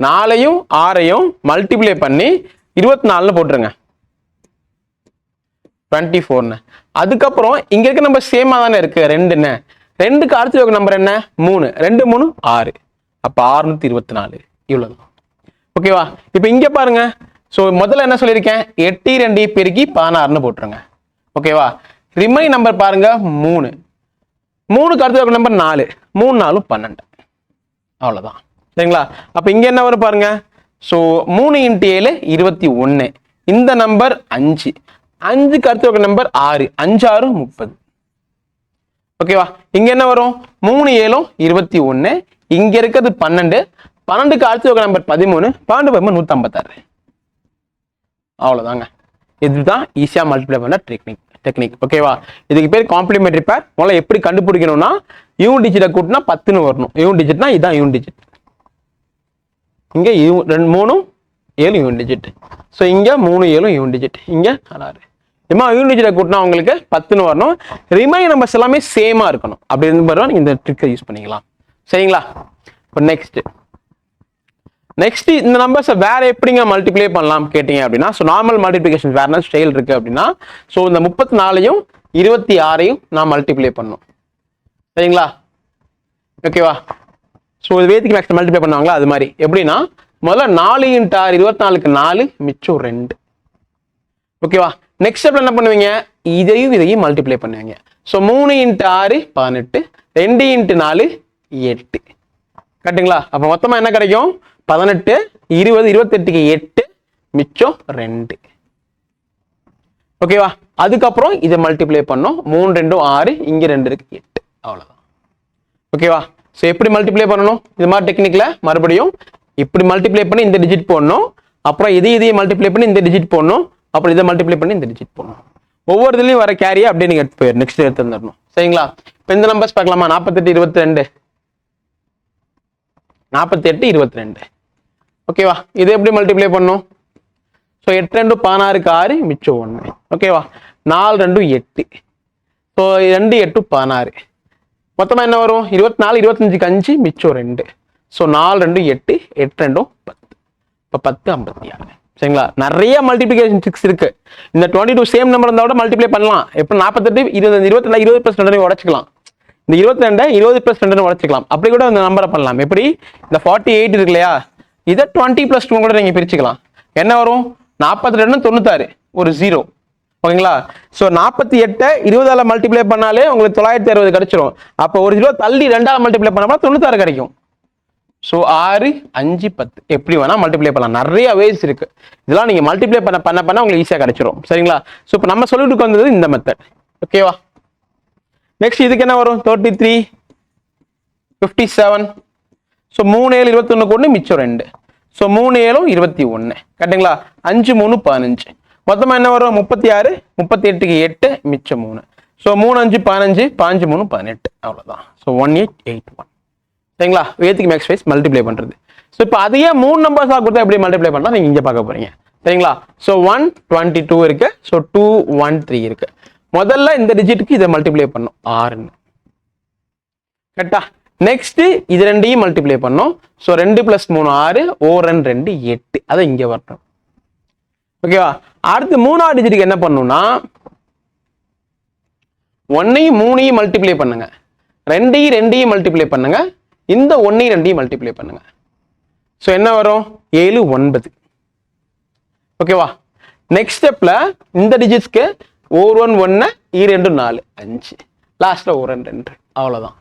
4ஐயும் 6ஐயும் மல்டிப்ளை பண்ணி 24ன்னு போட்டுருங்க. 24ன்னு. அதுக்கப்புறம் இங்க இருக்க நம்பர் சேமா தானே இருக்கு 2ன்னு. 2க்கு அடுத்து ஒரு நம்பர் என்ன 3. 2 3 6. அப்ப 624. இவ்வளவுதான். ஓகேவா? இப்போ இங்க பாருங்க ஸோ முதல்ல என்ன சொல்லியிருக்கேன், 8 2 பெருக்கி 16ன்னு போட்டுருங்க. ஓகேவா? ரிமைனிங் நம்பர் பாருங்க 3. 3க்கு அடுத்த நம்பர் 4. 3 4 12. அவ்வளோதான். சரிங்களா? அப்போ இங்கே என்ன வரும் பாருங்க. ஸோ 3 × 7 21. இந்த நம்பர் 5. 5க்கு அடுத்த நம்பர் 6. 5 6 30. ஓகேவா? இங்க என்ன வரும், 3 7 21. இங்க இருக்கிறது 12. 12க்கு அடுத்த நம்பர் 13. 12 13 156. அவ்வளவுதாங்க. இதுதான் ஈஸியா மல்டிப்ளை பண்ண டெக்னிக். ஓகேவா? இதுக்கு பேர் காம்ப்ளிமெண்டரி பேர். முதல்ல எப்படி கண்டுபிடிக்கணும்னா, யூனிட் டிஜிட்டை கூட்டினா 10ன்னு வரணும். யூனிட் டிஜிட்னா இதுதான் யூனிட் டிஜிட். இங்க 3 7 யூனிட் டிஜிட். ஸோ இங்க 3 7 யூனிட் டிஜிட். இங்க 6. யூனிட் டிஜிட்டை கூட்டினா உங்களுக்கு 10ன்னு வரணும். ரிமைனிங் நம்பர்ஸ் எல்லாமே சேமா இருக்கணும். அப்படி இருந்து நீங்க இந்த ட்ரிக்கை யூஸ் பண்ணிக்கலாம். சரிங்களா? இப்போ நெக்ஸ்ட் இந்த நம்பர்ஸ் வேற எப்படிங்க மல்டிப்ளை பண்ணலாம் கேட்டீங்க அப்படின்னா, ஸோ நார்மல் மல்டிப்ளிகேஷன் வேற என்ன ஸ்டைல் இருக்கு அப்படின்னா, ஸோ இந்த 34யும் 26யும் நான் மல்டிப்ளை பண்ணும். சரிங்களா? ஓகேவா? ஸோ இது வேதிக்கு மேக்ஸ் மல்டிப்ளை பண்ணுவாங்களா, அது மாதிரி எப்படின்னா, முதல்ல 4 × 6 24க்கு 4 மிச்சம் 2. ஓகேவா? நெக்ஸ்ட் ஸ்டெப்ல என்ன பண்ணுவீங்க, இதையும் மல்டிப்ளை பண்ணுவீங்க. ஸோ 3 × 6 18. 2 × 4 8. கரெக்டுங்களா? அப்போ மொத்தமா என்ன கிடைக்கும், 18 20 28க்கு 8 மிச்சம் 2. ஓகேவா? அதுக்கப்புறம் இதை மல்டிப்ளை பண்ணோம். 3 2 6. இங்க 2 இருக்கு 8. அவ்வளவுதான். ஓகேவா? ஸோ எப்படி மல்டிப்ளை பண்ணணும், இது மாதிரி டெக்னிக்ல மறுபடியும் இப்படி மல்டிப்ளை பண்ணி இந்த டிஜிட் போடணும். அப்புறம் இதையும் மல்டிப்ளை பண்ணி இந்த டிஜிட் போடணும். அப்புறம் இதை மல்டிப்ளை பண்ணி இந்த டிஜிட் போடணும். ஒவ்வொரு இதுலையும் வர கேரியை அப்படியே நீங்க எடுத்து போயிடும். நெக்ஸ்ட் எடுத்து வந்துடணும். சரிங்களா? இப்போ இந்த நம்பர்ஸ் பார்க்கலாமா. 48 22. 48 22. ஓகேவா? இது எப்படி மல்டிப்ளை பண்ணும், ஸோ 8 2 16க்கு 6 மிச்சம் 1. ஓகேவா? 4 2 8. ஸோ 2 8 16. மொத்தமா என்ன வரும், 24 25க்கு 5 மிச்சம் 2. ஸோ 4 2 8 8 2 10. இப்போ 10 56. சரிங்களா? நிறைய மல்டிபிளிகேஷன் ட்ரிக்ஸ் இருக்கு. இந்த 22 சேம் நம்பர் இருந்தால் கூட மல்டிப்ளை பண்ணலாம். எப்போ 48 20 22 20 + 2 உடச்சிக்கலாம். இந்த 22 20 + 2 உடச்சிக்கலாம். அப்படி கூட இந்த நம்பரை பண்ணலாம். எப்படி, இந்த 48 இருக்கு இல்லையா, இதை 20 + 2 கூட நீங்க பிரிச்சுக்கலாம். என்ன வரும், 42 96 ஒரு 0. ஓகேங்களா? ஸோ 48 20ஆல மல்டிப்ளை பண்ணாலே உங்களுக்கு 960 கிடைச்சிரும். அப்போ ஒரு 0 தள்ளி 2ஆல மல்டிப்ளை பண்ணா 96 கிடைக்கும். ஸோ 6 5 10 எப்படி வேணா மல்டிப்ளை பண்ணலாம். நிறைய வேஸ் இருக்கு. இதெல்லாம் நீங்க மல்டிப்ளை பண்ண உங்களுக்கு ஈஸியா கிடைச்சிரும். சரிங்களா? ஸோ இப்போ நம்ம சொல்லிட்டு வந்தது இந்த மெத்தட். ஓகேவா? நெக்ஸ்ட் இதுக்கு என்ன வரும், 33 57. ஸோ 3 7 21 கூட்டு மிச்சம் 2. ஸோ 3 7 21. கரெக்டுங்களா? 5 3 15. மொத்தமா என்ன வரும், 36 38க்கு 8 மிச்சம் 3. ஸோ 3 5 15 5 3 18. அவ்வளோதான். ஸோ 1881. சரிங்களா? வேதிக் மேக்ஸ் வைஸ் மல்டிப்ளை பண்றது. ஸோ இப்போ அதையே 3 நம்பர்ஸாக கொடுத்தா எப்படி மல்டிப்ளை பண்ணலாம் நீங்க இங்க பார்க்க போறீங்க. சரிங்களா? ஸோ 122 இருக்கு. ஸோ 213 இருக்கு. முதல்ல இந்த டிஜிட்டுக்கு இதை மல்டிப்ளை பண்ணும் 6ன்னு. கரெக்டா? நெக்ஸ்ட் இது ரெண்டையும் மல்டிப்ளை பண்ணும். ஸோ 2 + 3 6 ஓரன் 2 8. அதை இங்க வரணும். ஓகேவா? அடுத்து 3ஆவது டிஜிட்டுக்கு என்ன பண்ணணும்னா, 1ஐயும் 3ஐயும் மல்டிப்ளை பண்ணுங்க. 2ஐயும் 2ஐயும் மல்டிப்ளை பண்ணுங்க. இந்த 1ஐயும் 2ஐயும் மல்டிப்ளை பண்ணுங்க. ஸோ என்ன வரும், 7 9. ஓகேவா? நெக்ஸ்ட் ஸ்டெப்ல இந்த டிஜிட்ஸ்க்கு ஓர் 1 1 2 4 5 லாஸ்ட்ல ஓரன் 2. அவ்வளவுதான்.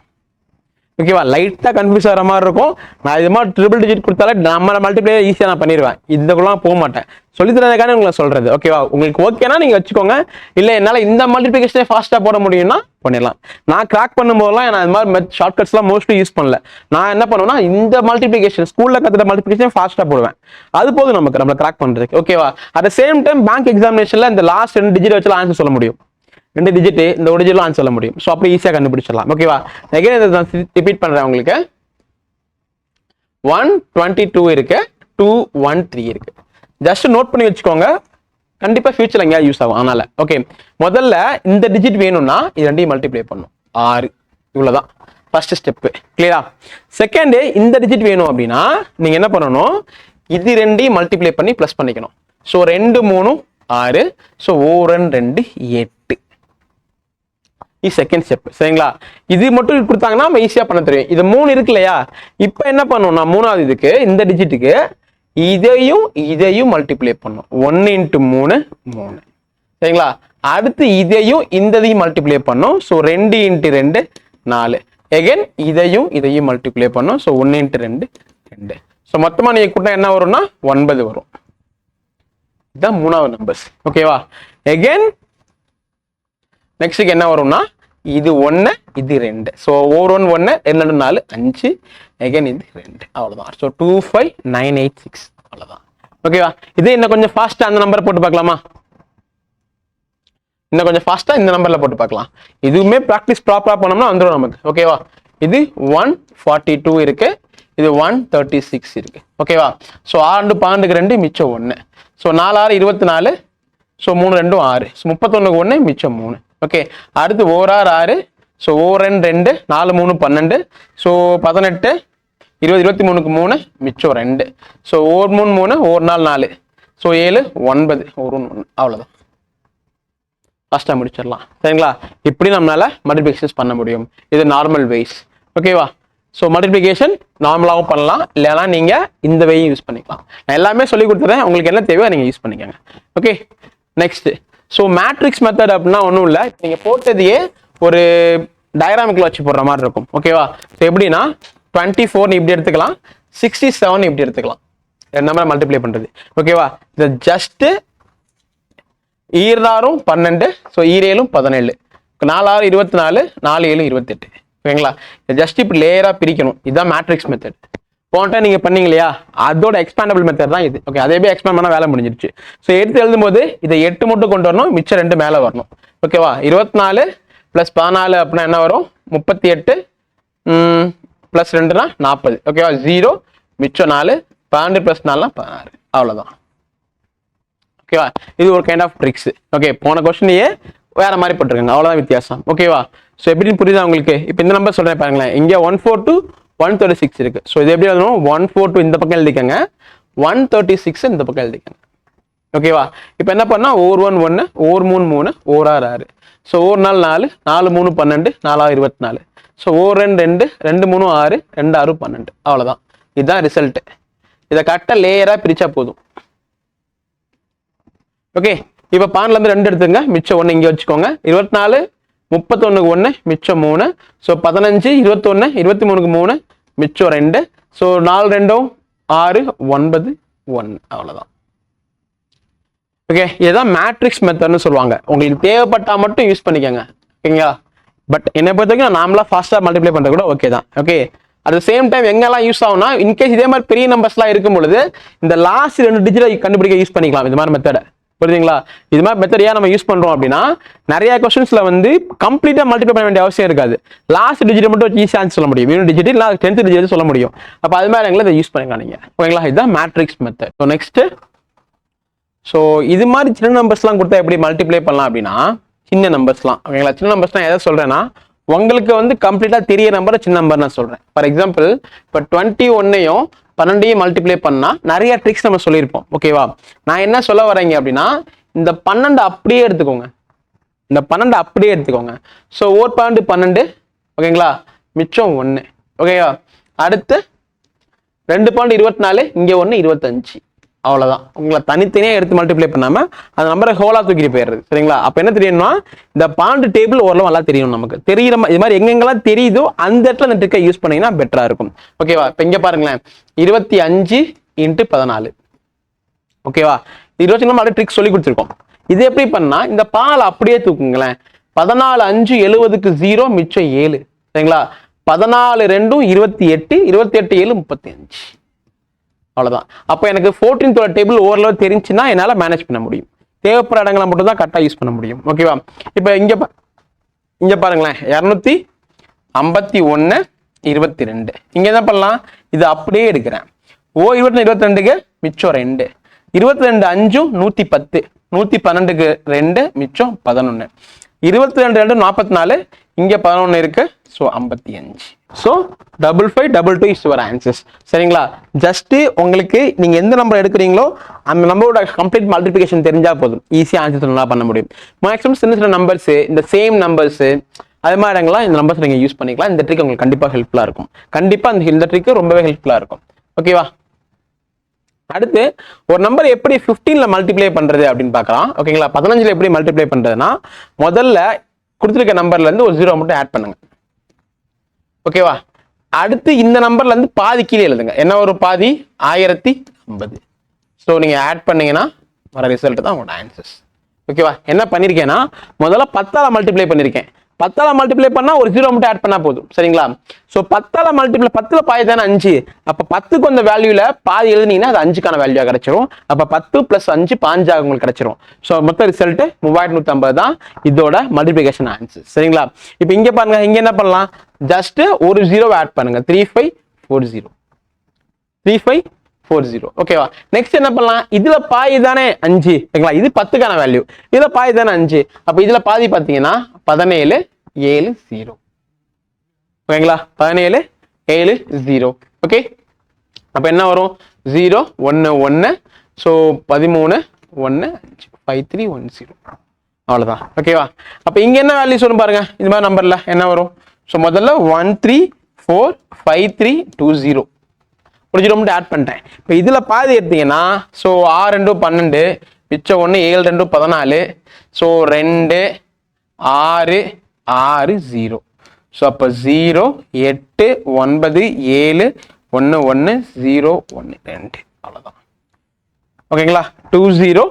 ஓகேவா? லைட்டா கன்ஃபியூஸ் ஆகிற மாதிரி இருக்கும். நான் இது மாதிரி ட்ரிபிள் டிஜிட் கொடுத்தாலே நம்ம மல்டிப்ளை ஈஸியாக நான் பண்ணிடுவேன். இதுக்குலாம் போக மாட்டேன். சொல்லித்தரதுக்கான உங்களை சொல்றது. ஓகேவா? உங்களுக்கு ஓகேனா நீங்க வச்சுக்கோங்க. இல்லை என்னால் இந்த மல்டிபிளிகேஷனே ஃபாஸ்ட்டாக போட முடியும்னா பண்ணிடலாம். நான் கிராக் பண்ணும்போதெல்லாம் நான் இந்த மாதிரி ஷார்ட்கட்ஸ்லாம் மோஸ்ட்லி யூஸ் பண்ணல. நான் என்ன பண்ணுவேன்னா, இந்த மல்டிபிளிகேஷன் ஸ்கூல்ல கற்றுட்ட மல்டிபிளிகேஷன் ஃபாஸ்ட்டாக போடுவேன். அது போதும் நம்மளை கிராக் பண்ணுறதுக்கு. ஓகேவா? At the same time bank எக்ஸாமினேஷன்ல இந்த லாஸ்ட் 2 டிஜிட் வச்சு ஆன்சர் சொல்ல முடியும். 2 டிஜிட் இந்த ஒரு டிஜிட்லாம் ஆன்சர் சொல்ல முடியும். ஸோ அப்படி ஈஸியாக கண்டுபிடிச்சிடலாம். ஓகேவா? நான் ரிப்பீட் பண்றேன் உங்களுக்கு. 122 இருக்கு, 213 இருக்கு. ஜஸ்ட் நோட் பண்ணி வச்சுக்கோங்க. கண்டிப்பா ஃபியூச்சர்ல எங்கேயாவது யூஸ் ஆகும். அதனால ஓகே, முதல்ல இந்த டிஜிட் வேணும்னா இது ரெண்டையும் மல்டிப்ளை பண்ணும் 6. இவ்வளவுதான் ஃபர்ஸ்ட் ஸ்டெப். கிளியரா? செகண்ட், இந்த டிஜிட் வேணும் அப்படின்னா நீங்க என்ன பண்ணணும், இது ரெண்டையும் மல்டிப்ளை பண்ணி பிளஸ் பண்ணிக்கணும். ஸோ 2 3 6. ஸோ ஓரன் 2 8. Second step. சரிங்களா? இது மட்டும் கொடுத்தாங்கன்னா நம்ம ஈஸியா பண்ண தெரியும். இது 3 இருக்கு இல்லையா? இப்போ என்ன பண்ணணும்னா 3ஆவது இதுக்கு இந்த டிஜிட்டுக்கு இதையும் மல்டிப்ளை பண்ணும். 1 × 3 3. சரிங்களா? அடுத்து இதையும் இந்ததையும் மல்டிப்ளை பண்ணும். ஸோ 2 × 2 4. எகைன் இதையும் மல்டிப்ளை பண்ணும். ஸோ 1 × 2 2. ஸோ மொத்தமாக நீங்கள் கூட்டினா என்ன வரும்னா 9 வரும். இதுதான் மூணாவது நம்பர்ஸ். ஓகேவா? எகைன் நெக்ஸ்ட்டுக்கு என்ன வரும்னா இது 1 இது 2. ஸோ ஒவ்வொரு 1 2 4 5. எகைன் இது 2. அவ்வளோதான். ஸோ 25986. அவ்வளோதான். ஓகேவா? இது இன்னும் கொஞ்சம் ஃபாஸ்ட்டாக அந்த நம்பரை போட்டு பார்க்கலாமா? இன்னும் கொஞ்சம் ஃபாஸ்ட்டாக இந்த நம்பரில் போட்டு பார்க்கலாம். இதுவுமே ப்ராக்டிஸ் ப்ராப்பராக பண்ணோம்னா வந்துடும் நமக்கு. ஓகேவா? இது 142 இருக்கு, இது 136 இருக்கு. ஓகேவா? ஸோ 6 12 2 மிச்சம் 1. ஸோ 4 6 24. ஸோ 3 2 6. ஸோ 31 1 மிச்சம் 3. ஓகே. அடுத்து 1 6 6. ஸோ 1 2 4 3 12. ஸோ 18 20 23க்கு 3 மிச்சம் 2. ஸோ 1 3 3 1 4 4. ஸோ 7 9 1 1. அவ்வளோதான். ஃபாஸ்ட்டாக முடிச்சிடலாம். சரிங்களா? இப்படி நம்மளால மல்டிப்ளிகேஷன்ஸ் பண்ண முடியும். இது நார்மல் வேஸ். ஓகேவா? ஸோ மல்டிப்ளிகேஷன் நார்மலாகவும் பண்ணலாம், இல்லைனா நீங்கள் இந்த வேயும் யூஸ் பண்ணிக்கலாம். நான் எல்லாமே சொல்லி கொடுத்துறேன், உங்களுக்கு என்ன தேவையோ நீங்கள் யூஸ் பண்ணிக்கோங்க. Okay. Next, so matrix method அப்படின்னா ஒன்றும் இல்லை, நீங்கள் போட்டதையே ஒரு டயக்ராமுக்குள்ள வச்சு போடுற மாதிரி இருக்கும். ஓகேவா? ஸோ எப்படின்னா 24 இப்படி எடுத்துக்கலாம், 67 இப்படி எடுத்துக்கலாம். ரெண்டு நம்பரை மல்டிப்ளை பண்ணுறது. ஓகேவா? இது ஜஸ்ட்டு ஈராறும் 12. ஸோ ஈரேலும் 17. 4 6 24. 4 7 28. ஓகேங்களா? ஜஸ்ட் இப்படி லேயராக பிரிக்கணும். இதுதான் மேட்ரிக்ஸ் மெத்தட். போன நீங்க பண்ணீங்க இல்லையா, அதோட எக்ஸ்பாண்டபிள் மெத்தட் தான் இது. ஓகே, அதே போய் எக்ஸ்பேண்ட் பண்ணா வேலை முடிஞ்சிருச்சு. ஸோ எடுத்து எழுதும்போது இதை 8 மட்டும் கொண்டு வரணும், மிச்சம் 2 மேலே வரணும். ஓகேவா? 24 + 14 அப்படின்னா என்ன வரும்? 38 + 2னா 40. ஓகேவா? 0 மிச்சம் 4. 12 + 4னா 16. அவ்வளோதான். ஓகேவா? இது ஒரு கைண்ட் ஆஃப் ட்ரிக்ஸ். ஓகே, போன கொஸ்டினையே வேற மாதிரி போட்டிருக்காங்க, அவ்வளோதான் வித்தியாசம். ஓகேவா? ஸோ எப்படின்னு புரியுதா உங்களுக்கு? இப்போ இந்த நம்பர் சொல்றேன் பாருங்களேன். இங்கே 142 136 இருக்கு. ஸோ இது எப்படி எழுதணும்? 142 இந்த பக்கம் எழுதிக்கங்க, 136 இந்த பக்கம் எழுதிக்கங்க. ஓகேவா? இப்போ என்ன பண்ணா 1 1 1 1 3 3 1 6 6. ஸோ 1 4 4 4 3 12 4 6 24. ஸோ 1 2 2 2 3 6 2 6 12. அவ்வளோதான். இதுதான் ரிசல்ட். இதை கரெக்டாக லேயராக பிரிச்சா போதும். ஓகே, இப்போ 12 2 எடுத்துங்க, மிச்சம் 1 இங்கே வச்சுக்கோங்க. 24 31க்கு 1 மிச்சம் 3. ஸோ 15 21 23க்கு 3 மிச்சம் 2. ஸோ 4 2 6 9 1. அவ்வளோதான். ஓகே, இதுதான் மேட்ரிக்ஸ் மெத்தட்னு சொல்லுவாங்க. உங்களுக்கு தேவைப்பட்டா மட்டும் யூஸ் பண்ணிக்கோங்க. ஓகேங்களா? பட் என்னை பொறுத்த வரைக்கும் நான் நார்மலாக ஃபாஸ்ட்டாக மல்டிப்ளை பண்ணுறது கூட ஓகே தான். Okay, at the same time எங்கெல்லாம் யூஸ் ஆகும்னா, இன்கேஸ் இதே மாதிரி பெரிய நம்பர்ஸ்லாம் இருக்கும் பொழுது இந்த லாஸ்ட் 2 டிஜிட்டை கண்டுபிடிக்க யூஸ் பண்ணிக்கலாம் இந்த மாதிரி மெத்தடை. புரியுதுங்களா? இது மாதிரி மெத்தட் ஏன் நம்ம யூஸ் பண்றோம் அப்படின்னா, நிறைய क्वेश्चंसல வந்து கம்ப்ளீட்டா மல்டிப்ளை பண்ண வேண்டிய அவசியம் இருக்காது. லாஸ்ட் டிஜிட் மட்டும் வச்சு ஈஸியா ஆன்சர் சொல்ல முடியும். யூனிட் டிஜிட் இல்ல 10th டிஜிட் சொல்ல முடியும். அப்ப அது மாதிரி எங்களை இதை யூஸ் பண்ணிக்கலாம் நீங்க. ஓகேங்களா? இதுதான் matrix method. So next, so இது மாதிரி சின்ன நம்பர்ஸ்லாம் கொடுத்தா எப்படி மல்டிப்ளை பண்ணலாம் அப்படின்னா, சின்ன நம்பர்ஸ்லாம். ஓகேங்களா? சின்ன நம்பர்ஸ்லாம் எதை சொல்றேன்னா, உங்களுக்கு வந்து கம்ப்ளீட்டா தெரிய நம்பர் சின்ன நம்பர் நான் சொல்றேன். ஃபார் எக்ஸாம்பிள், இப்போ 21ஐயும் 12ஐயும் மல்டிப்ளை பண்ணா நிறைய ட்ரிக்ஸ் நம்ம சொல்லியிருப்போம். ஓகேவா? நான் என்ன சொல்ல வரேங்க அப்படின்னா, இந்த 12 அப்படியே எடுத்துக்கோங்க. இந்த 12 அப்படியே எடுத்துக்கோங்க. ஸோ 1 12. ஓகேங்களா? மிச்சம் 1. ஓகேவா? அடுத்து 2 24. இங்கே 1 25. அவ்வளோதான். உங்களை தனித்தனியாக எடுத்து மல்டிப்ளை பண்ணாமல் அந்த நம்பரை ஹோலாக தூக்கிட்டு போயிடுறது. சரிங்களா? அப்போ என்ன தெரியணும்னா, இந்த 12 டேபிள் ஓரளவு நல்லா தெரியணும் நமக்கு. தெரியுற இது மாதிரி எங்கெங்கெல்லாம் தெரியுதோ அந்த இடத்துல அந்த ட்ரிக்கை யூஸ் பண்ணீங்கன்னா பெட்டராக இருக்கும். ஓகேவா? இப்போ இங்கே பாருங்களேன், 25 × 14. ஓகேவா? 25 நம்ம அப்படியே ட்ரிக் சொல்லி கொடுத்துருக்கோம். இது எப்படி பண்ணா, இந்த பால் அப்படியே தூக்குங்களேன். 14 5 70க்கு 0 மிச்சம் 7. சரிங்களா? 14 2 28 28 7 35. அவ்வளவுதான். அப்போ எனக்கு 14th டேபிள் ஓரளவு தெரிஞ்சுன்னா என்னால் மேனேஜ் பண்ண முடியும். தேவைப்படுற இடங்களை மட்டும் தான் கரெக்டாக யூஸ் பண்ண முடியும். ஓகேவா? இப்போ இங்கே பாருங்களேன், 251 22. இங்கே என்ன பண்ணலாம்? இது அப்படியே எடுக்கிறேன். 21 22க்கு மிச்சம் 2. 22 5 110. 112க்கு 2 மிச்சம் 11. 22 2 44. இங்கே 11 இருக்கு. So 55. So 5522 is your answers. சரிங்களா? ஜஸ்ட் உங்களுக்கு நீங்க எந்த நம்பர் எடுக்கிறீங்களோ அந்த நம்பரோட கம்ப்ளீட் மல்டிபிகேஷன் தெரிஞ்சா போதும், ஈஸியாக ஆன்சர்ஸ் நல்லா பண்ண முடியும். மேக்ஸிமம் சின்ன சின்ன நம்பர்ஸ், இந்த சேம் நம்பர்ஸ், அது மாதிரி இடங்கள்லாம் இந்த நம்பர்ஸ் நீங்க யூஸ் பண்ணிக்கலாம். இந்த ட்ரிக் உங்களுக்கு கண்டிப்பாக ஹெல்ப்ஃபுல்லாக இருக்கும். கண்டிப்பாக இந்த ட்ரிக் ரொம்பவே ஹெல்ப்ஃபுல்லாக இருக்கும். ஓகேவா? அடுத்து ஒரு நம்பர் எப்படி 15ல மல்டிப்ளை பண்றது அப்படின்னு பார்க்கலாம். ஓகேங்களா, 15ல எப்படி மல்டிப்ளை பண்றதுன்னா முதல்ல கொடுத்துருக்க நம்பர்ல இருந்து ஒரு 0 மட்டும் ஆட் பண்ணுங்க. ஓகேவா, அடுத்து இந்த நம்பர்ல இருந்து பாதி கீழே எழுதுங்க. என்ன ஒரு பாதி? 1050. ஸோ நீங்க ஆட் பண்ணீங்கன்னா வர ரிசல்ட் தான் உங்களோட ஆன்சர்ஸ். ஓகேவா, என்ன பண்ணிருக்கேன்னா முதல்ல 10ஆல மல்டிப்ளை பண்ணிருக்கேன். 10ஆல மல்டிப்ளை பண்ணா ஒரு 0 மட்டும் ஆட் பண்ணா போதும். சரிங்களா, ஸோ 10ஆல மல்டிப்ளை 10ல பாதி தானே 5. அப்ப 10க்கு அந்த வேல்யூல பாதி எழுதுனீங்கன்னா அது 5க்கான வேல்யூ கிடைச்சிரும். அப்ப 10 + 5 5 உங்களுக்கு கிடைச்சிரும். ஸோ மொத்த ரிசல்ட் 3150 தான் இதோட மல்டிபிளிகேஷன் ஆன்சர். சரிங்களா, இப்போ இங்க பாருங்க, இங்க என்ன பண்ணலாம்? ஜஸ்ட் ஒரு 0 ஆட் பண்ணுங்க. 3540. 3540. ஓகேவா, நெக்ஸ்ட் என்ன பண்ணலாம்? இதுல பாதி தானே 5. ஓகேங்களா, இது 10க்கான வேல்யூ, இதுல பாதி தானே 5. அப்ப இதுல பாதி பாத்தீங்கன்னா 1770. ஓகேங்களா, 1770. ஓகே, அப்ப என்ன வரும்? 0 1 1. ஸோ 13 1 5 5310. அவ்வளவுதான். ஓகேவா, அப்ப இங்க என்ன வேல்யூ சொல்லும் பாருங்க. இந்த மாதிரி நம்பர்ல என்ன வரும்? ஸோ முதல்ல 1345320 ஒரு 0 மட்டும் ஆட் பண்ணிட்டேன். இப்போ இதுல பாதி எடுத்தீங்கன்னா ஸோ 6 2 12, மிச்சம் 1 7 2 14. ஸோ 2 6 6 0. ஸோ அப்போ 0 8 9 7 1 1 0 1 2. அவ்வளோதான். ஓகேங்களா, 20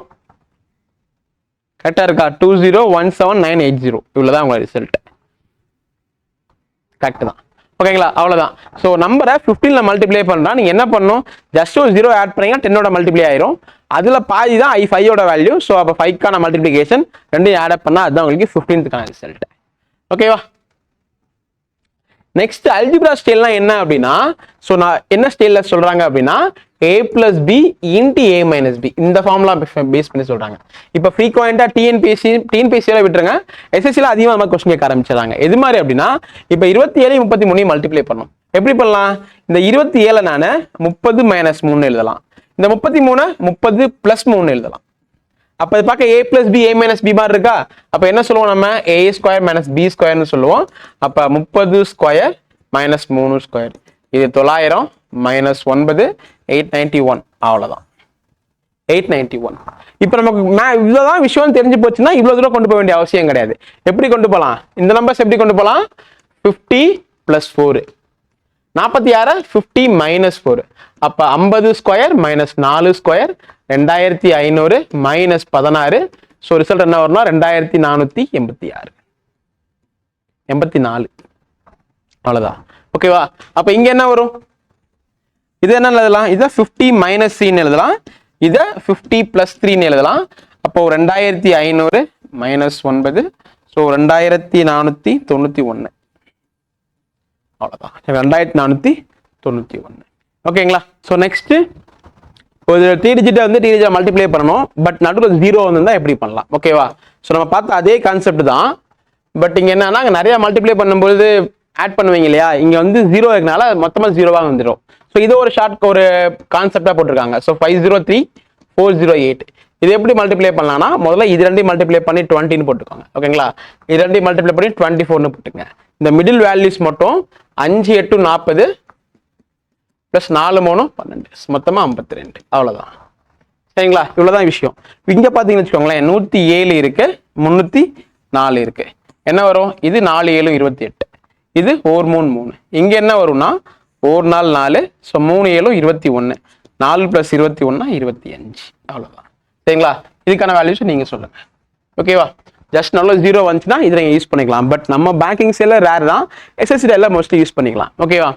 கரெக்டாக இருக்கா? 2017980. இவ்வளோதான் உங்களோட ரிசல்ட். கரெக்ட் தான். ஓகேங்களா, அவ்வளவுதான். ஸோ நம்பரை 15ல மல்டிப்ளை பண்ணா நீங்க என்ன பண்ணணும்? ஜஸ்ட் ஒரு 0 ஆட் பண்ணீங்கன்னா 10ஓட மல்டிப்ளை ஆயிரும். அதுல பாதி தான் 5ஓட வேல்யூ. ஸோ அப்போ 5க்கான மல்டிப்ளிகேஷன் ரெண்டையும் ஆட் பண்ணா அதுதான் உங்களுக்கு 15க்கான ரிசல்ட். ஓகேவா, நெக்ஸ்ட் அல்ஜிப்ரா ஸ்டைல்னா என்ன அப்படின்னா, ஸோ நான் என்ன ஸ்டைல்ல சொல்றாங்க அப்படின்னா a + b × a - b இந்த ஃபார்முலா பேஸ் பண்ணி சொல்றாங்க. இப்போ ஃப்ரீக்வெண்டா டிஎன்பிஎஸ்சியில விட்டுருங்க, எஸ்எஸ்சியில் அதிகமாக கொஸ்டின் கேட்க ஆரம்பிச்சிடறாங்க. எது மாதிரி அப்படின்னா இப்போ 27 33 மல்டிப்ளை பண்ணணும். எப்படி பண்ணலாம்? இந்த 27 நான் 30 - 3 எழுதலாம். இந்த 33 30 + 3 எழுதலாம். அப்ப இது பார்க்க a + b a - b மாதிரி இருக்கா? அப்ப என்ன சொல்லுவோம்? நம்ம a² - b² சொல்லுவோம். அப்ப 30² - 3². இது 900 - 9 891. அவ்வளவுதான், 891. இப்ப நமக்கு இவ்வளவுதான் விஷயம் தெரிஞ்சு போச்சுன்னா இவ்வளவு தூரம் கொண்டு போக வேண்டிய அவசியம் கிடையாது. எப்படி கொண்டு போகலாம்? இந்த நம்பர்ஸ் எப்படி கொண்டு போகலாம்? 50 + 4 46 50 - 4. அப்ப 50² - 4² 2500 - 16. ஸோ ரிசல்ட் என்ன வரும்னா 2486 84. அவ்வளவுதான். ஓகேவா, அப்ப இங்க என்ன வரும்? இது என்ன எழுதலாம்? இதை 50 - c எழுதலாம். இதை 50 + 3 எழுதலாம். அப்போ 2500 - 9. ஸோ 2491. அவ்வளவுதான், 2491. ஓகேங்களா, ஸோ நெக்ஸ்ட் ஒரு 3 டிஜிட்டை வந்து 3 டிஜிட்டை மல்டிப்ளை பண்ணணும். பட் நடுவில் 0 வந்து எப்படி பண்ணலாம்? ஓகேவா, ஸோ நம்ம பார்த்த அதே கான்செப்ட் தான். பட் இங்க என்னன்னா நிறைய மல்டிப்ளை பண்ணும்போது ஆட் பண்ணுவீங்க இல்லையா? இங்க வந்து 0 இருக்கனால மொத்தமா 0வா வந்துடும். ஸோ இது ஒரு ஒரு கான்செப்டா போட்டிருக்காங்க. ஸோ 503408. இது எப்படி மல்டிப்ளை பண்ணலாம்னா முதல்ல இது ரெண்டையும் மல்டிப்ளை பண்ணி 20ன்னு போட்டுக்கோங்க. ஓகேங்களா, இது ரெண்டையும் மல்டிப்ளை பண்ணி 24ன்னு போட்டுங்க. இந்த மிடில் வேல்யூஸ் மட்டும் 5 8 40 + 4 3 12 மொத்தமா 52. அவ்வளவுதான். சரிங்களா, இவ்வளவுதான் விஷயம். இங்க பாத்தீங்கன்னு வச்சுக்கோங்களேன் 107 இருக்கு, 304 இருக்கு. என்ன வரும்? இது 4 7 28. இது 4 3 3. இங்க என்ன வரும்னா 4 4 4. ஸோ 3 7 21. 4 + 21 25. அவ்வளவுதான். சரிங்களா, இதுக்கான வேல்யூஸ் நீங்க சொல்லுங்க. ஓகேவா, ஜஸ்ட் நல்ல 0 வந்துச்சுன்னா இதை நீங்க யூஸ் பண்ணிக்கலாம். பட் நம்ம பேங்கிங் சைட்ல ரேர் தான், எஸ்எஸ்சில எல்லாம் மோஸ்ட்லி யூஸ் பண்ணிக்கலாம். ஓகேவா,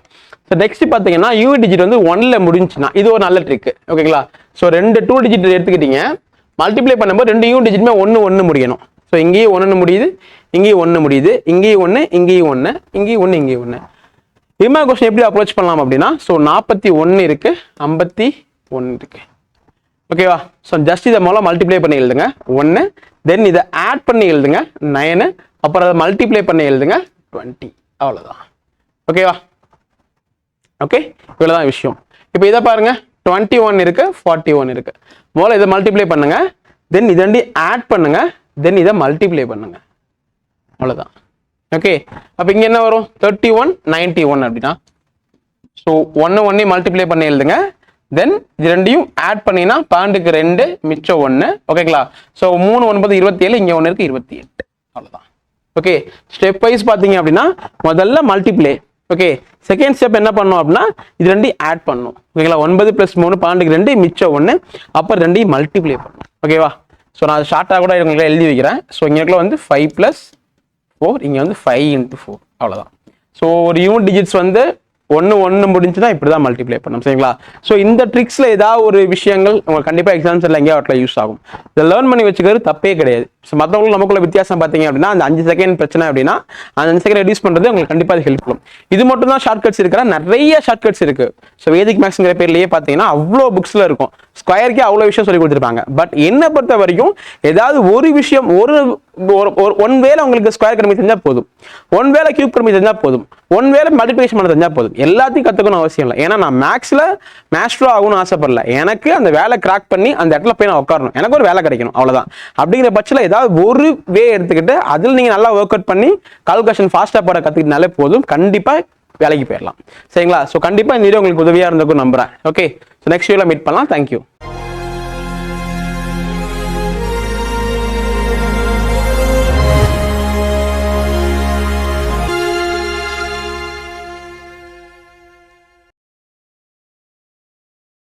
ஸோ நெக்ஸ்ட் பார்த்தீங்கன்னா யூ டிஜிட் வந்து 1ல முடிஞ்சுன்னா இது ஒரு நல்ல ட்ரிக். ஓகேங்களா, ஸோ 2 2 டிஜிட் எடுத்துக்கிட்டீங்க, மல்டிப்ளை பண்ணும்போது 2 யூ டிஜிட்டுமே 1 1 முடியணும். ஸோ இங்கேயும் 1 முடியுது, இங்கேயும் 1 முடியுது, இங்கேயும் 1 இங்கேயும் 1 இங்கேயும் 1 இங்கேயும் 1. இதுமா கொஸ்டின் எப்படி அப்ரோச் பண்ணலாம் அப்படின்னா, ஸோ 41 இருக்கு, 51 இருக்கு. ஓகேவா, ஸோ ஜஸ்ட் இதை முதல்ல மல்டிப்ளை பண்ணி எழுதுங்க 1, தென் இதை ஆட் பண்ணி எழுதுங்க 9, அப்புறம் அதை மல்டிப்ளை பண்ணி எழுதுங்க 20. அவ்வளோதான். ஓகேவா, ஓகே, இவ்வளோதான் விஷயம். இப்போ இதை பாருங்க 21 இருக்கு, 41 இருக்கு. முதல்ல இதை மல்டிப்ளை பண்ணுங்க, தென் இதை ஆட் பண்ணுங்க, தென் இதை மல்டிப்ளை பண்ணுங்க. அவ்வளோதான். ஓகே, அப்போ இங்கே என்ன வரும்? 31 91 அப்படின்னா ஸோ 1 1 மல்டிப்ளை பண்ணி எழுதுங்க, தென் இது ரெண்டையும் ஆட் பண்ணினா 12க்கு 2 மிச்சம் 1 ஓகேங்களா. ஸோ 3 9 27 இங்கே 1 இருக்கு 28 அவ்வளோதான். ஓகே ஸ்டெப் வைஸ் பார்த்தீங்க அப்படின்னா முதல்ல மல்டிப்ளே. ஓகே செகண்ட் ஸ்டெப் என்ன பண்ணணும் அப்படின்னா இது ரெண்டையும் ஆட் பண்ணணும் ஓகேங்களா. 9 + 3 12க்கு 2 மிச்சம் 1 அப்புறம் ரெண்டையும் மல்டிப்ளே பண்ணணும் ஓகேவா. ஸோ நான் ஷார்ட்டாக கூட உங்களுக்கு எழுதி வைக்கிறேன். ஸோ இங்கே வந்து 5 + 4 இங்கே வந்து 5 × 4 அவ்வளோதான். ஸோ ஒரு யூனிட் டிஜிட்ஸ் வந்து 1 முடிஞ்சுன்னா இப்படி தான் மல்டிப்ளை பண்ணணும் சரிங்களா. ஸோ இந்த ட்ரிக்ஸில் ஏதாவது ஒரு விஷயங்கள் உங்களுக்கு கண்டிப்பாக எக்ஸாம்ஸில் எங்கேயா அவற்றில் யூஸ் ஆகும். இதை லேர்ன் பண்ணி வச்சுக்கிறது தப்பே கிடையாது. ஸோ மற்றவங்களுக்கு நமக்குள்ள வித்தியாசம் பார்த்தீங்க அப்படின்னா அந்த 5 செகண்ட் பிரச்சனை அப்படின்னா அந்த 5 செகண்ட் ரெடியூஸ் பண்ணுறது உங்களுக்கு கண்டிப்பாக அது ஹெல்ப் பண்ணும். இது மட்டும் தான் ஷார்ட்கட்ஸ் இருக்கிற நிறைய ஷார்ட்கட்ஸ் இருக்கு. ஸோ வேதிக் மேக்ஸ்ங்கிற பேர்லேயே பார்த்தீங்கன்னா அவ்வளோ புக்ஸில் இருக்கும். ஸ்கொயருக்கே அவ்வளோ விஷயம் சொல்லி கொடுத்துருப்பாங்க. பட் என்னை பொறுத்த வரைக்கும் ஏதாவது ஒரு விஷயம் ஒன் வேலை உங்களுக்கு ஸ்கொயர் கருமி தெரிஞ்சால் போதும், ஒன் வேலை கியூப் கருமி தெரிஞ்சால் போதும், ஒன் வேலை மல்டிப்ளிகேஷன் பண்ண தெரிஞ்சால் போதும். எல்லாத்தையும் கற்றுக்கணும் அவசியம் இல்லை. ஏன்னா நான் மேக்ஸில் மாஸ்டரோ ஆகணும்னு ஆசைப்படல. எனக்கு அந்த வேலை கிராக் பண்ணி அந்த இடத்துல போய் நான் உட்காரணும், எனக்கு ஒரு வேலை கிடைக்கணும் அவ்வளோதான். அப்படிங்கிற பட்சத்தில் ஏதாவது ஒரு வே எடுத்துக்கிட்டு அதில் நீங்கள் நல்லா ஒர்க் அவுட் பண்ணி கால்குலேஷன் ஃபாஸ்ட்டாக போட கற்றுக்கிட்டனாலே போதும், கண்டிப்பாக வேலைக்கு போயிடலாம் சரிங்களா. ஸோ கண்டிப்பாக இந்த வீடியோ உங்களுக்கு உதவியாக இருந்திருக்கும் நம்புறேன். ஓகே ஸோ நெக்ஸ்ட் வீடியோவில் மீட் பண்ணலாம். தேங்க்யூ.